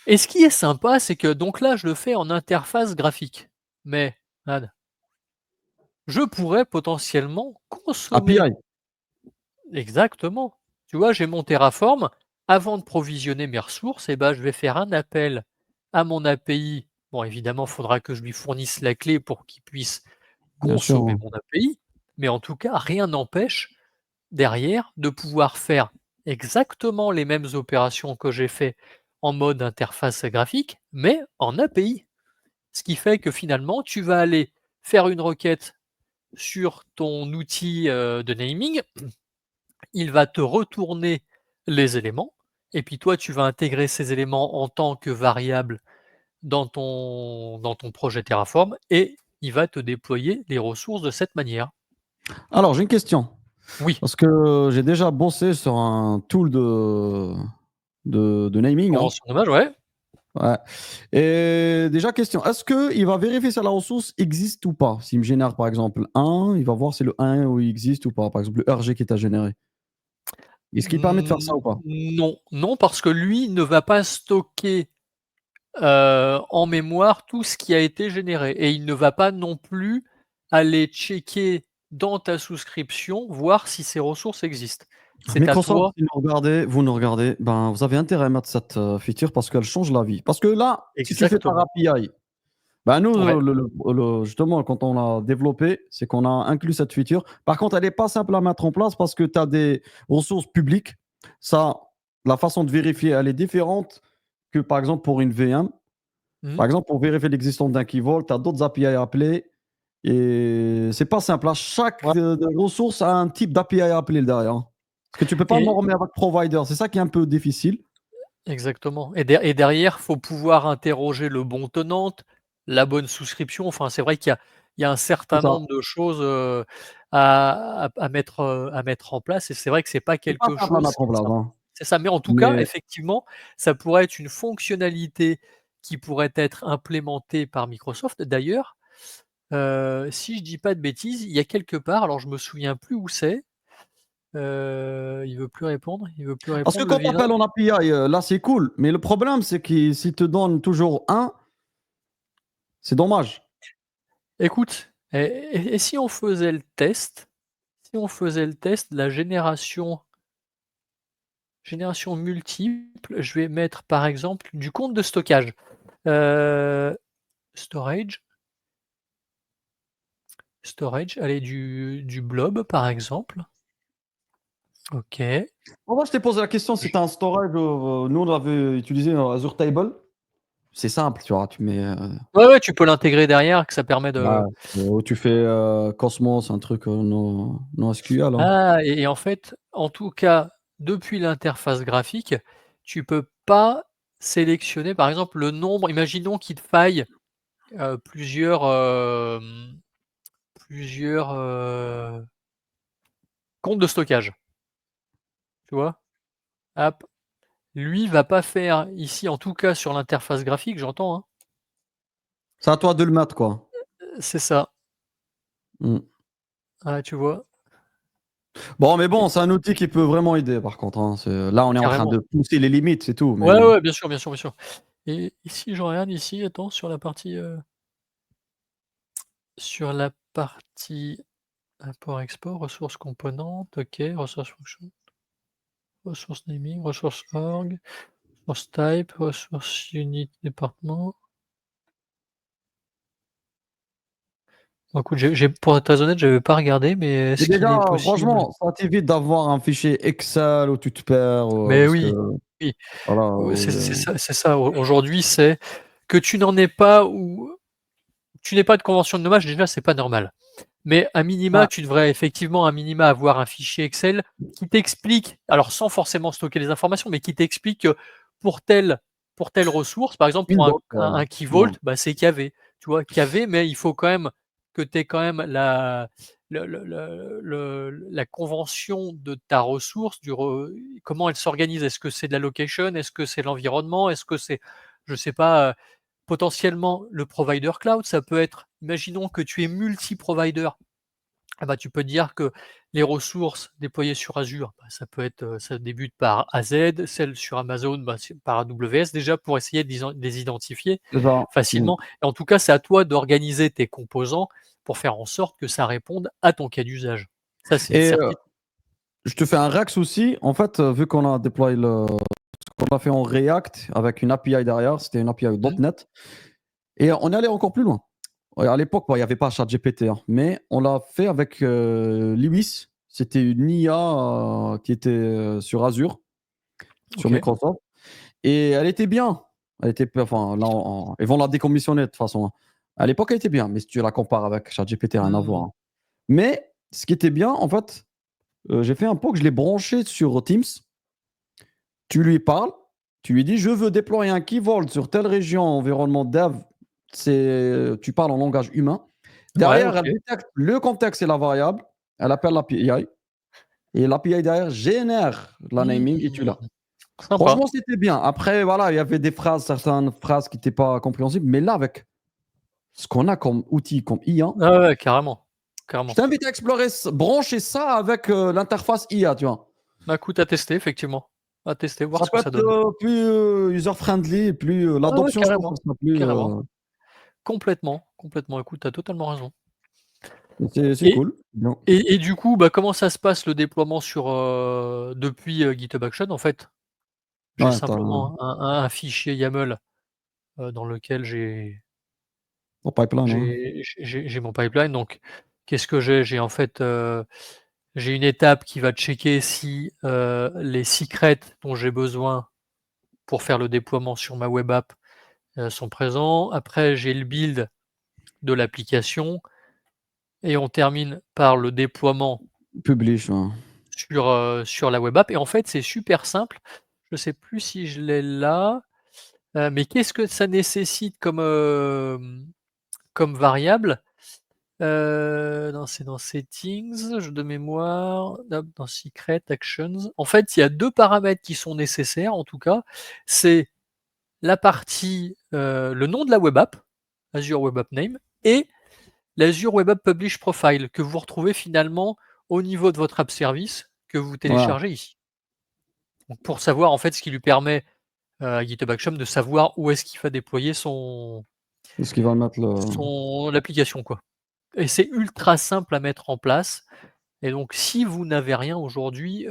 Et ce qui est sympa, c'est que donc là, je le fais en interface graphique. Mais regarde, je pourrais potentiellement consommer API. exactement. Tu vois, j'ai mon Terraform. Avant de provisionner mes ressources, et ben, je vais faire un appel à mon API. Bon, évidemment, il faudra que je lui fournisse la clé pour qu'il puisse Bien sûr, consommer ouais. mon API, mais en tout cas, rien n'empêche derrière de pouvoir faire exactement les mêmes opérations que j'ai fait en mode interface graphique, mais en API. Ce qui fait que finalement, tu vas aller faire une requête sur ton outil, de naming, il va te retourner les éléments, et puis toi, tu vas intégrer ces éléments en tant que variable dans ton projet Terraform, et il va te déployer les ressources de cette manière. Alors, j'ai une question, Oui. parce que j'ai déjà bossé sur un tool de naming, hein. Convention dommage, ouais. Ouais, et déjà question, est-ce qu'il va vérifier si la ressource existe ou pas? S'il me génère par exemple un, il va voir si le un ou il existe ou pas, par exemple le RG qui t'a généré. Est-ce qu'il permet de faire ça ou pas? Non, non, parce que lui ne va pas stocker, en mémoire tout ce qui a été généré, et il ne va pas non plus aller checker dans ta souscription, voir si ces ressources existent. C'est à Microsoft, toi vous nous regardez, ben, vous avez intérêt à mettre cette, feature parce qu'elle change la vie. Parce que là, si tu fais par exactement. API, ben, nous, Ouais. justement, quand on l'a développé, c'est qu'on a inclus cette feature. Par contre, elle est pas simple à mettre en place parce que tu as des ressources publiques. Ça, la façon de vérifier, elle est différente que, par exemple, pour une VM. Mmh. Par exemple, pour vérifier l'existence d'un key vault, tu as d'autres API à appeler et c'est pas simple. À chaque, Ouais, ressource a un type d'API à appeler derrière, hein. Parce que tu peux pas et normer avec provider, c'est ça qui est un peu difficile. exactement, et derrière, faut pouvoir interroger le bon tenant, la bonne souscription. Enfin, c'est vrai qu'il y a un C'est certain ça. nombre de choses, à mettre en place, et c'est vrai que c'est pas C'est pas quelque simple à chose mettre qui en est place, simple. hein. C'est ça, mais en tout cas, Mais effectivement, ça pourrait être une fonctionnalité qui pourrait être implémentée par Microsoft. D'ailleurs, si je dis pas de bêtises, il y a quelque part, alors je me souviens plus où c'est, il veut plus parce que répondre le quand tu vilain. appelles en API, là, c'est cool, mais le problème, c'est qu'il s'il te donne toujours un, c'est dommage. Écoute, et si on faisait le test? Si on faisait le test de la génération multiple, je vais mettre par exemple du compte de stockage. Heu, storage, allez, du blob par exemple. OK. Moi, je t'ai posé la question, si tu as un storage, nous, on avait utilisé Azure Table. C'est simple, tu vois? Tu mets, Ouais, ouais, tu peux l'intégrer derrière, que ça permet ouais, de ou tu fais, Cosmos, un truc, NoSQL, hein. et en fait, en tout cas, depuis l'interface graphique, tu peux pas sélectionner, par exemple, le nombre imaginons qu'il te faille, plusieurs, plusieurs, comptes de stockage, tu vois? Hop, lui va pas faire ici, en tout cas sur l'interface graphique, j'entends, hein. C'est à toi de le mettre, quoi. C'est ça. Mmh. Ah, tu vois? Bon, mais bon, Et c'est un outil qui peut vraiment aider par contre, hein. C'est là, on est en train carrément. de pousser les limites, c'est tout, Ouais, mais ouais, bien sûr, bien sûr, bien sûr. Et si je regarde ici, attends, sur la partie import-export, ressources composante, OK, resource function, ressource naming, ressource org, source type, ressource unit département. Bon écoute, j'ai pour être très honnête, j'avais pas regardé, mais mais est-ce qu'il déjà, est possible franchement, ça t'évite d'avoir un fichier Excel où tu te perds, mais parce que oui, oui, voilà, c'est ça, aujourd'hui, c'est que tu n'en aies pas ou tu n'aies pas de convention de nommage, déjà, c'est pas normal. Mais à minima, ouais, tu devrais effectivement, à minima, avoir un fichier Excel qui t'explique, alors sans forcément stocker les informations, mais qui t'explique que pour telle ressource, par exemple une pour doc, un key vault, ouais. bah, c'est KV, tu vois? KV, mais il faut quand même que tu aies quand même la convention de ta ressource, du re comment elle s'organise. Est-ce que c'est de la location? Est-ce que c'est l'environnement? Est-ce que c'est, je sais pas, potentiellement le provider cloud? Ça peut être, imaginons que tu es multi-provider. Ah bah, tu peux dire que les ressources déployées sur Azure, bah, ça peut être, ça débute par AZ, celles sur Amazon, bah, c'est par AWS déjà pour essayer de les identifier C'est ça. Mmh. facilement et en tout cas, c'est à toi d'organiser tes composants pour faire en sorte que ça réponde à ton cas d'usage. Ça, c'est une Et certitude. je te fais un React aussi. En fait, vu qu'on a déployé ce qu'on a fait en React avec une API derrière, c'était une API Mmh. .NET et on est allé encore plus loin. Ouais, à l'époque, bon, il y avait pas ChatGPT, hein, mais on l'a fait avec, Lewis. C'était une IA, qui était, sur Azure, sur OK. Microsoft et elle était bien. Elle était enfin là, ils vont la décommissionner de toute façon, hein. À l'époque, elle était bien, mais si tu la compares avec ChatGPT, rien à voir, Mmh. hein. Mais ce qui était bien, en fait, j'ai fait un POC, je l'ai branché sur Teams. Tu lui parles, tu lui dis: «Je veux déployer un Key Vault sur telle région, environnement dev». Tu parles en langage humain. Ouais, Derrière, OK. elle détecte le contexte et la variable, elle appelle l'API et l'API derrière génère la naming et tu Mmh. l'as. Sympa. Franchement, c'était bien. Après, voilà, il y avait des phrases, certaines phrases qui étaient pas compréhensibles, mais là, avec ce qu'on a comme outil, comme IA, Ah ouais, carrément, je carrément. t'invite à explorer brancher ça avec, l'interface IA, tu vois? Bah, écoute, à tester effectivement, à tester, voir Ça ce que peut ça être, donne. plus, user friendly, plus, Ouais, ouais, l'adoption, je pense, carrément, ça sera plus, carrément. Complètement, complètement. Écoute, tu as totalement raison. c'est Et cool. Bien. du coup, bah, comment ça se passe le déploiement depuis, GitHub Action? En fait, j'ai Ouais, tu as simplement un fichier YAML, dans lequel ton pipeline, ouais. j'ai mon pipeline. Donc qu'est-ce que j'ai? J'ai en fait, j'ai une étape qui va checker si, les secrets dont j'ai besoin pour faire le déploiement sur ma web app, sont présents. Après, j'ai le build de l'application et on termine par le déploiement Publish, ouais. sur la web app et en fait, c'est super simple. Je sais plus si je l'ai là, mais qu'est-ce que ça nécessite comme, comme variable? Non, c'est dans settings, jeu de mémoire, hop, dans secret actions. En fait, il y a 2 paramètres qui sont nécessaires en tout cas. C'est la partie, le nom de la web app, Azure Web App Name et l'Azure Web App Publish Profile que vous retrouvez finalement au niveau de votre app service que vous Ouais, téléchargez ici. Donc pour savoir en fait ce qui lui permet, à GitHub Action de savoir où est-ce qu'il va déployer est-ce qu'il va mettre le son l'application quoi et c'est ultra simple à mettre en place et donc si vous n'avez rien aujourd'hui,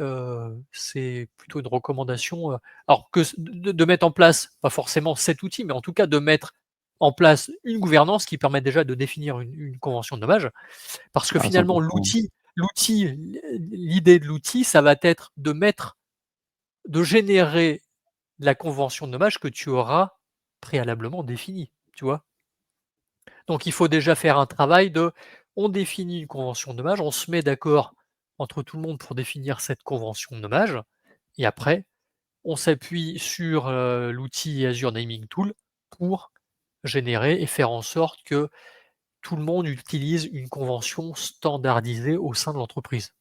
c'est plutôt une recommandation, alors que de mettre en place, pas forcément cet outil, mais en tout cas de mettre en place une gouvernance qui permet déjà de définir une convention de dommage. Parce que à 100 finalement, %. l'idée de l'outil, ça va être de générer la convention de nommage que tu auras préalablement définie, tu vois? Donc il faut déjà faire un travail on définit une convention de nommage, on se met d'accord entre tout le monde pour définir cette convention de nommage et après on s'appuie sur, l'outil Azure Naming Tool pour générer et faire en sorte que tout le monde utilise une convention standardisée au sein de l'entreprise.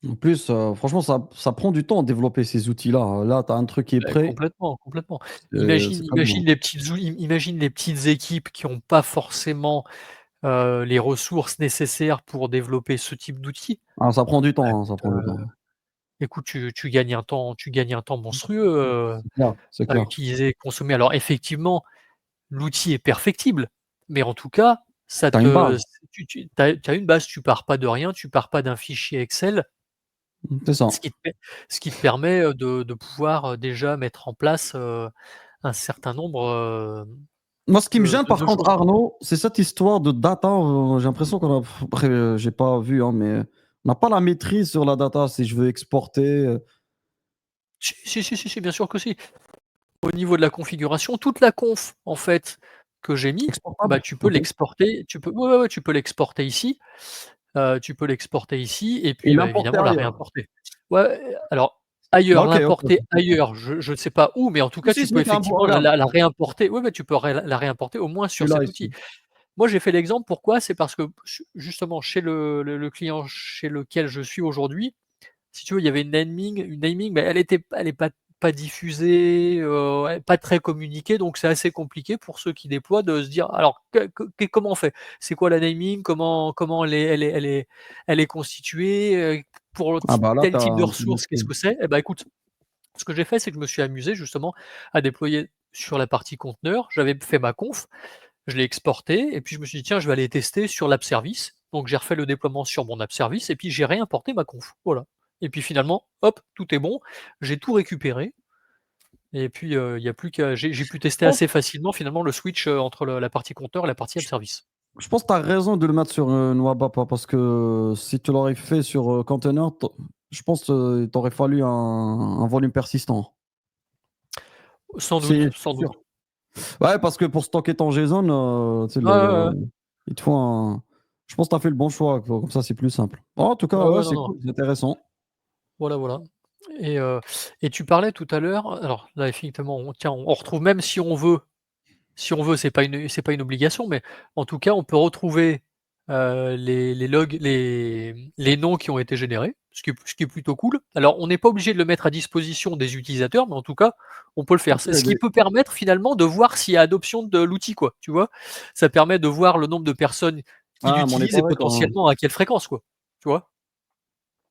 En plus, franchement, ça prend du temps à développer ces outils-là. Là, tu as un truc qui est prêt, Complètement, complètement. c'est pas évident. Imagine les petites équipes qui ont pas forcément, les ressources nécessaires pour développer ce type d'outil. Ah, ça prend du Bah, temps, hein, ça écoute, prend du temps. écoute, tu gagnes un temps monstrueux, C'est clair, c'est à clair. utiliser, consommer. Alors effectivement, l'outil est perfectible, mais en tout cas, ça Tu as une te base, tu as une base, tu pars pas de rien, tu pars pas d'un fichier Excel, c'est ça. ce qui te per ce qui te permet, de pouvoir, déjà mettre en place, un certain nombre, Moi, ce qui me gêne, par de contre, choses. Arnaud, c'est cette histoire de data. J'ai l'impression qu'on a, après, j'ai pas vu, hein, mais on n'a pas la maîtrise sur la data. Si je veux exporter, Si, bien sûr que si. Au niveau de la configuration, toute la conf, en fait, que j'ai mis, bah, exportable, tu peux ok. l'exporter, ouais, ouais, tu peux l'exporter ici. Tu peux l'exporter ici et Et puis, bah, l'importer évidemment la ailleurs. réimporter. Ouais, alors ailleurs, Ok, ok, l'importer ok. ailleurs, je ne sais pas où, mais en tout Si, cas, si, tu peux si, effectivement la regarde, la la réimporter. Ouais, ouais, tu peux la réimporter au moins je suis sur là cet outil. ici. Moi, j'ai fait l'exemple, pourquoi? C'est parce que justement chez le client chez lequel je suis aujourd'hui, si tu veux, il y avait une naming, mais elle est pas diffusée, ouais, pas très communiquée, donc c'est assez compliqué pour ceux qui déploient de se dire: «Alors comment on fait? C'est quoi la naming? Comment elle est constituée? Pour Ah bah là, tel tu type de as ressources, qu'est-ce que c'est?» Et bah, écoute, ce que j'ai fait, c'est que je me suis amusé justement à déployer sur la partie conteneur. J'avais fait ma conf, je l'ai exporté et puis je me suis dit: «Tiens, je vais aller tester sur l'app service». Donc j'ai refait le déploiement sur mon app service et puis j'ai réimporté ma conf, voilà. Et puis finalement, hop, tout est bon, j'ai tout récupéré et puis, il y a plus qu'à j'ai pu je tester pense assez facilement finalement le switch, entre la partie compteur et la partie app je service. je pense que tu as raison de le mettre sur, Nwabapa, parce que si tu l'aurais fait sur, container, je pense, il t'aurait fallu un volume persistant. Sans doute, C'est sans doute. sûr. Ouais, parce que pour stocker ton JSON, tu sais, Ouais, ouais, ouais. il te faut un, je pense que tu as fait le bon choix, quoi, comme ça, c'est plus simple. En tout cas, Ouais, ouais, ouais, non, c'est non. cool, c'est intéressant. Voilà, voilà. Et heu et tu parlais tout à l'heure, alors là effectivement, on retrouve même si on veut, c'est pas une obligation, mais en tout cas, on peut retrouver, les logs, les noms qui ont été générés, ce qui est plutôt cool. Alors, on n'est pas obligé de le mettre à disposition des utilisateurs, mais en tout cas, on peut le Ça faire. peut C'est ce qui aider. peut permettre finalement de voir s'il y a adoption de l'outil, quoi, tu vois? Ça permet de voir le nombre de personnes qui Ah, mais on est l'utilisent et pareil quand, potentiellement à quelle fréquence, quoi, tu vois?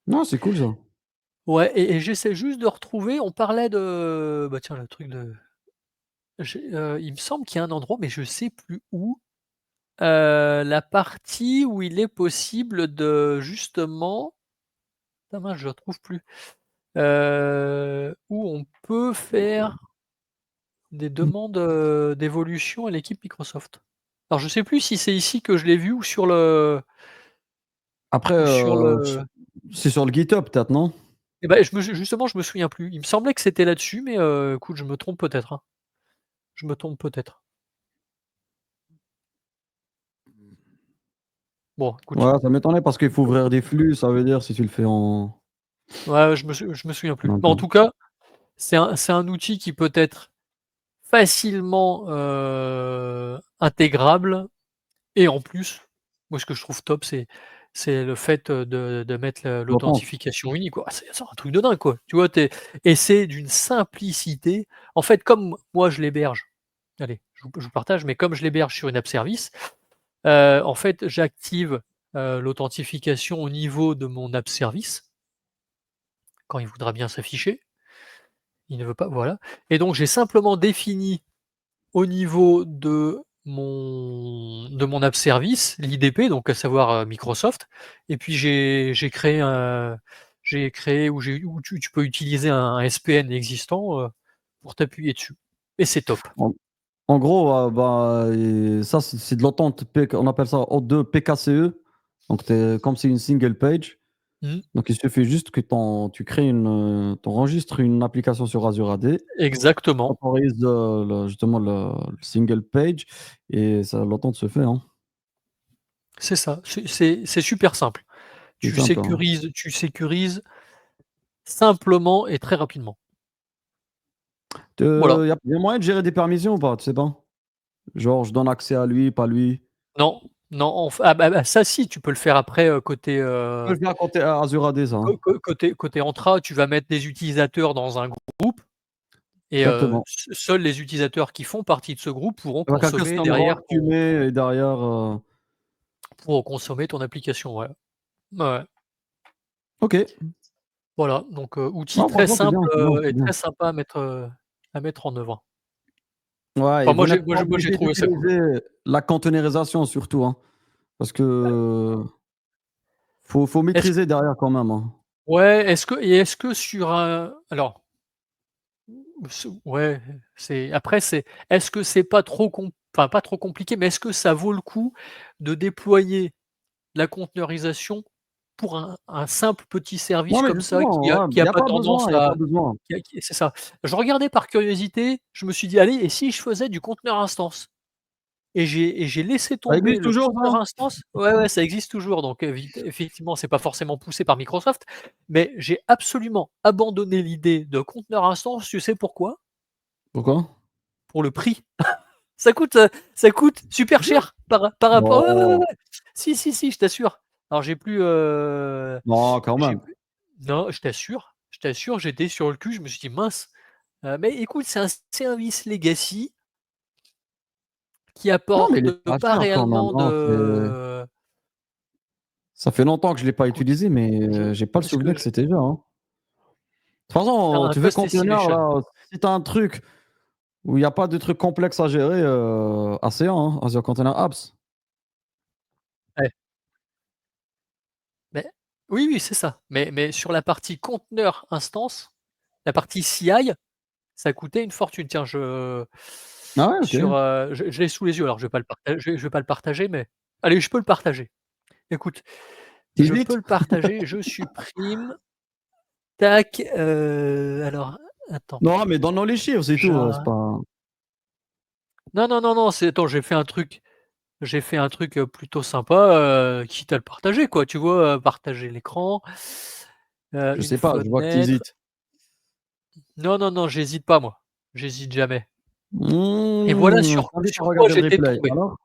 non, c'est cool ça. Ouais, et j'essaie juste de retrouver, on parlait de bah, tiens, le truc de il me semble qu'il y a un endroit, mais je sais plus où. La partie où il est possible de justement, ah mince, je ne retrouve plus, où on peut faire des demandes, d'évolution à l'équipe Microsoft. Alors je sais plus si c'est ici que je l'ai vu ou Après, sur le c'est sur le GitHub peut-être, non? et bah, justement, je me souviens plus. Il me semblait que c'était là-dessus, mais écoute, je me trompe peut-être, hein. Je me trompe peut-être. Bon, écoute, Ouais, ça m'étonnait parce qu'il faut ouvrir des flux, ça veut dire si tu le fais ouais, ouais, je me souviens plus. en Mais en interne. tout cas, c'est un outil qui peut être facilement, intégrable. Et en plus, moi ce que je trouve top, c'est le fait, de mettre L'authence. l'authentification unique, quoi. C'est un truc de dingue, quoi. Tu vois? Et c'est d'une simplicité. En fait, comme moi je l'héberge, allez, je vous partage, mais comme je l'héberge sur une app service, en fait, j'active, l'authentification au niveau de mon app service, quand il voudra bien s'afficher. Il ne veut pas, voilà. Et donc j'ai simplement défini au niveau de mon app service, l'IDP, donc à savoir, Microsoft, et puis j'ai créé où tu peux utiliser un SPN existant, pour t'appuyer dessus et c'est top. En en gros, bah, et ça, c'est de l'authentique, on appelle ça O2 PKCE. Donc comme c'est une single page, Mmh. donc il suffit juste que tu enregistres une application sur Azure AD, tu Exactement, autorises, justement le single page et ça l'attente se fait, hein. c'est ça. C'est super simple. C'est Tu simple, hein. sécurises tu sécurises simplement et très rapidement. Voilà. Y a moyen de gérer des permissions ou pas? Tu sais pas? Genre je donne accès à lui, pas lui? Non, non, bah, ça si, tu peux le faire après, côté, Tu peux le faire côté Azure AD ça, hein. côté Entra, tu vas mettre des utilisateurs dans un groupe et Exactement. seuls les utilisateurs qui font partie de ce groupe pourront Avec un consommer custom derrière role que tu mets et derrière, ton application, ouais. Ouais, ouais. OK. Voilà, donc outil Non très franchement c'est simple, bien, c'est bien, c'est et bien. très sympa à mettre en œuvre. Ouais et Enfin vous n'êtes pas moi j'ai obligé trouvé ça cool. d'utiliser la containerisation surtout, hein, parce que faut Est-ce maîtriser derrière quand même, hein. Ouais, est-ce que sur un alors, ouais, est-ce que c'est pas trop enfin pas trop compliqué, mais est-ce que ça vaut le coup de déployer la conteneurisation pour un simple petit service Non mais comme ça justement, ouais, qui a pas tendance il y a pas à besoin. c'est ça. Je regardais par curiosité, je me suis dit: «Allez, et si je faisais du conteneur instance?» Et j'ai laissé Ça tomber existe le toujours conteneur ça? instance. Ouais, ouais, ça existe toujours, donc effectivement, c'est pas forcément poussé par Microsoft, mais j'ai absolument abandonné l'idée de conteneur instance, tu sais pourquoi? Pourquoi? Pour le prix. Ça coûte super cher par rapport, ouais, ouais, ouais, Non, ouais. Si, si, si, je t'assure. Alors non quand j'ai même. plus non, je t'assure, j'étais sur le cul, je me suis dit: «Mince», mais écoute, c'est un service legacy qui Non mais apporte il est pas pas cher quand même, réellement hein, c'est de ça fait longtemps que je l'ai pas écoute, utilisé mais je j'ai pas le qu'est-ce que souvenir que je c'était bien, hein. De toute faire façon, un tu fais Ghost conteneur Estimation. là, si tu as un truc où il y a pas de trucs complexes à gérer, ACA, hein, Azure Container Apps. Ouais, mais oui, oui, c'est ça. Mais sur la partie conteneur instance, la partie CI, ça coûtait une fortune. Tiens, Ah ouais, OK. je l'ai sous les yeux, alors je vais pas le partager, mais allez, je peux le partager. Écoute, Tu je peux hésites? le partager, je supprime, tac, alors attends, Non mais donne-nous les chiffres, c'est tout, c'est ja pas non, non, non, non, c'est attends, j'ai fait un truc, plutôt sympa, quitte à le partager quoi, tu vois? Partager l'écran, je une sais pas, je vois que tu fenêtre. hésites. Non, non, non, j'hésite pas moi, j'hésite jamais et Je t'invite à sur quoi regarder le j'étais replay. tombé. Alors?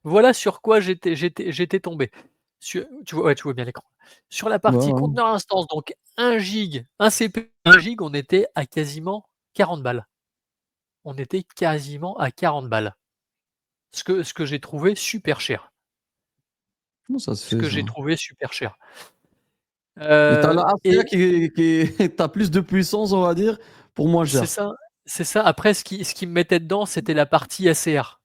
Voilà sur quoi j'étais tombé. Tu vois, ouais, tu vois bien l'écran. Sur la Ouais, partie ouais. conteneur instance, donc 1 gig, 1 CPU, 1 gig, on était à quasiment 40 balles. On était quasiment à 40 balles. Ce que j'ai trouvé super cher. Comment ça se Ce fait que ça? j'ai trouvé super cher. Et tu as la ACA Et qui tu as plus de puissance, on va dire, pour moins c'est cher. ça, c'est ça. Après ce qui me mettait dedans, c'était la partie ACR.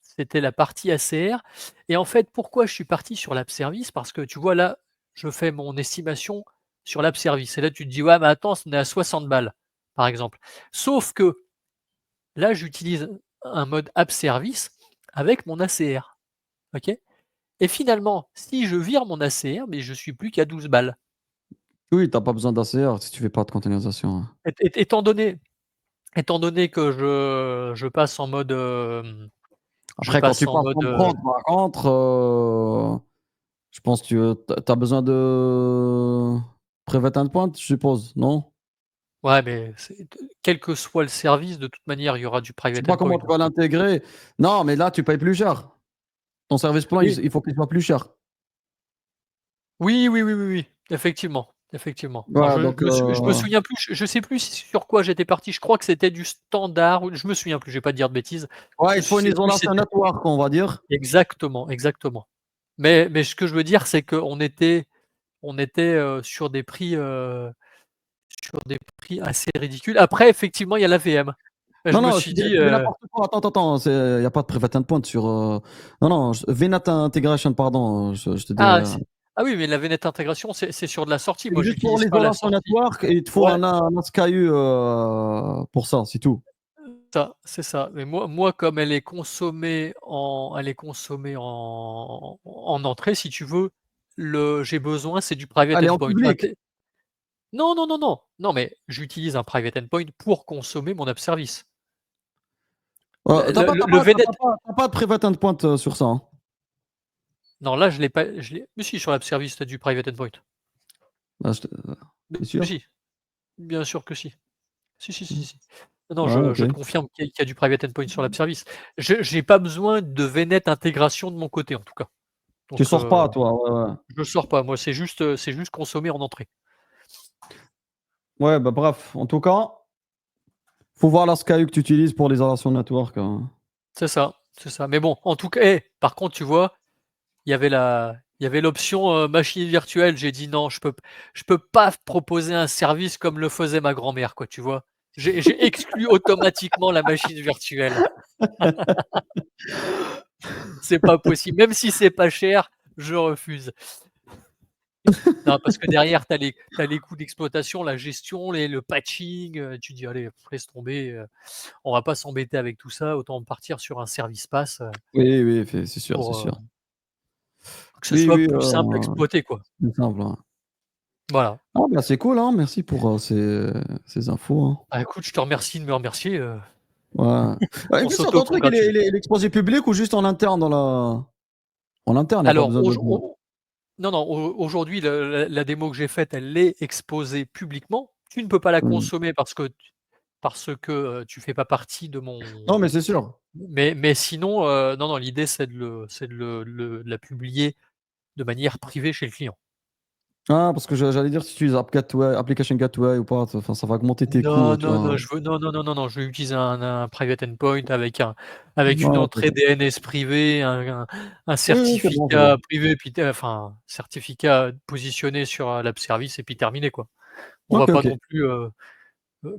C'était la partie ACR et en fait, pourquoi je suis parti sur l'app service? Parce que tu vois, là, je fais mon estimation sur l'app service et là, tu te dis: «Ouais, mais attends, on est à 60 balles», par exemple. Sauf que là, j'utilise un mode app service avec mon ACR, OK? Et finalement, si je vire mon ACR, mais je suis plus qu'à 12 balles. Oui, tu as pas besoin d'ACR si tu fais pas de containerisation, ouais. Étant donné que je passe en mode, je Après quand passe tu en passes mode, en prod par contre, je pense que tu as besoin de private endpoint, je suppose, non? ouais, mais quel que soit le service, de toute manière, il y aura du Je sais private pas endpoint, comment tu vas donc l'intégrer. Non, mais là, tu payes plus cher. Ton service plan, oui. il faut qu'il soit plus cher. Oui, oui, oui, oui, oui, effectivement, effectivement. Alors Voilà, donc je me souviens plus, je sais plus sur quoi j'étais parti. Je crois que c'était du standard ou je me souviens plus, je vais pas te dire de bêtises. ouais, Je il te faut une sais plus si isolation c'était network, on va dire. exactement, exactement. Mais ce que je veux dire, c'est qu'on était, sur des prix assez ridicules. Après, effectivement, il y a la VM. Bah, je Non, me non, suis dit, tu dis n'importe quoi. Attends, attends, il y a pas de private endpoint sur, non, non, VNet Integration, pardon, je te dis, ah c'est ah oui, mais la VNet intégration, c'est sur de la sortie. c'est Moi, juste pour j'utilise pas la l'isolation sortie. network et il te faut Ouais. un SKU, pour ça, c'est tout. Ça, c'est ça. Mais moi, comme elle est consommée en entrée, si tu veux, j'ai besoin, c'est du private Elle est en endpoint. public? Non, non, non, non, non, mais j'utilise un private endpoint pour consommer mon app service. Tu pas tu Le pas tu VNet pas tu pas de private endpoint, sur ça, hein? non, là, je l'ai pas, mais si, sur l'app service, tu as du private endpoint. Bah, Mais tu mais sûr? si, bien sûr que si. Si, si, si, Mmh. si. Non, Ouais, je OK. te confirme qu'il y a du private endpoint sur l'app service. Je j'ai pas besoin de VNet intégration de mon côté, en tout cas. Tu Donc sors pas toi? Ouais, ouais. je sors pas. Moi, c'est juste consommer en entrée. Ouais, bah, bref, en tout cas, faut voir la SKU que tu utilises pour l'isolation network, hein. C'est ça, c'est ça. Mais bon, en tout cas, par contre, tu vois, il y avait l'option, machine virtuelle. J'ai dit: «Non, je peux pas proposer un service comme le faisait ma grand-mère», quoi, tu vois? J'ai exclu automatiquement la machine virtuelle. C'est pas possible. Même si c'est pas cher, je refuse. Non, parce que derrière, tu as les coûts d'exploitation, la gestion, le patching, tu dis: «Allez, laisse tomber, on va pas s'embêter avec tout ça, autant partir sur un service pass, Oui, oui, c'est sûr, c'est pour, sûr. que ce Oui, soit oui, plus simple à exploiter, quoi». c'est simple, ouais. Voilà. Ah bah, c'est cool, hein, merci pour, ces infos, hein. Bah, écoute, je te remercie de me remercier, Ouais. Ouais, et on puis ça, ton truc, s'auto-congratule. il est exposé public ou juste en interne dans la en interne, il y a pas Alors besoin de non, non, aujourd'hui, la démo que j'ai faite, elle est exposée publiquement. Tu ne peux pas la mmh. consommer parce que tu fais pas partie de Non, mon mais c'est sûr. mais sinon, non, non, l'idée c'est de la publier de manière privée chez le client. Ah, parce que j'allais dire si tu utilises App Gateway, Application Gateway ou pas, enfin, ça va augmenter tes coûts, Non, tu non, vois? non, non, non, non, non, non, je vais utiliser un private endpoint avec une Ah, OK. entrée DNS privée, un Oui, oui, c'est bon. certificat privé, puis enfin, certificat positionné sur, l'app service et puis terminé, quoi. On va OK, pas OK. non plus,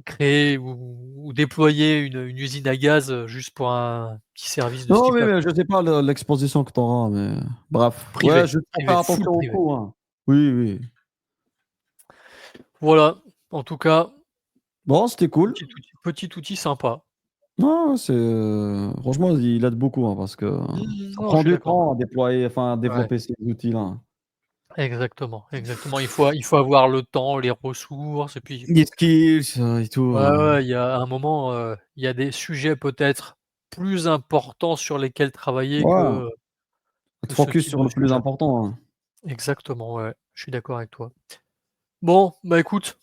créer ou déployer une usine à gaz, juste pour un petit service de ce Non, oui, type-là, mais quoi. je sais pas l'exposition que tu auras, mais bref. Ouais, Privé, juste pour privé, faire full attention aux privé. coûts, hein. Oui, oui. Voilà, en tout cas, Bon, c'était cool. petit outil sympa. Non, c'est, franchement, il aide beaucoup, hein, parce que ça Non, je prend suis du d'accord. temps à déployer, enfin, à Ouais, développer ces outils-là. exactement, exactement. Il faut avoir le temps, les ressources et puis Les skills, et tout, ouais, ouais, il y a un moment, il y a des sujets peut-être plus importants sur lesquels travailler ouais, que être ce focus type sur de le plus sujet. important, hein. Exactement, ouais, je suis d'accord avec toi. Bon, bah, écoute,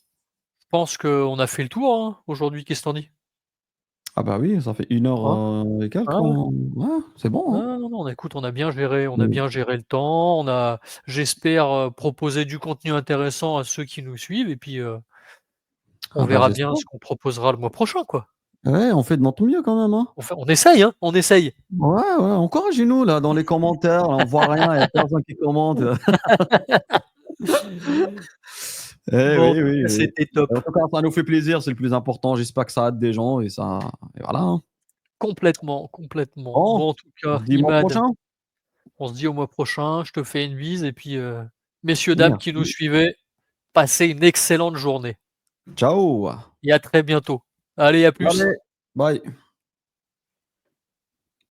je pense qu'on a fait le tour, hein, aujourd'hui. Qu'est-ce que tu en dis? Ah bah oui, ça fait 1 heure, Hein? et quelques, Ouais, ouais. ouais, c'est bon, hein. Non, non, non, écoute, on a Mmh. bien géré le temps, j'espère, proposer du contenu intéressant à ceux qui nous suivent et puis, on Ah bah, verra bien j'espère. ce qu'on proposera le mois prochain, quoi. Ouais, on fait de notre mieux quand même, hein. On essaye, hein, on essaye. Ouais, ouais, encouragez-nous là dans les commentaires, là, on voit rien, il y a personne qui commente. Eh Bon, en oui, tout oui, cas, oui. c'était top. En tout cas, ça nous fait plaisir, c'est le plus important. J'espère que ça aide des gens et voilà, hein. Complètement, complètement. Bon, Bon, en tout on cas, se dit mois Imad, prochain. on se dit au mois prochain. Je te fais une bise et puis, messieurs, dames qui nous Merci. suivaient, passez une excellente journée Ciao. et à très bientôt. Allez, à plus. Allez, bye.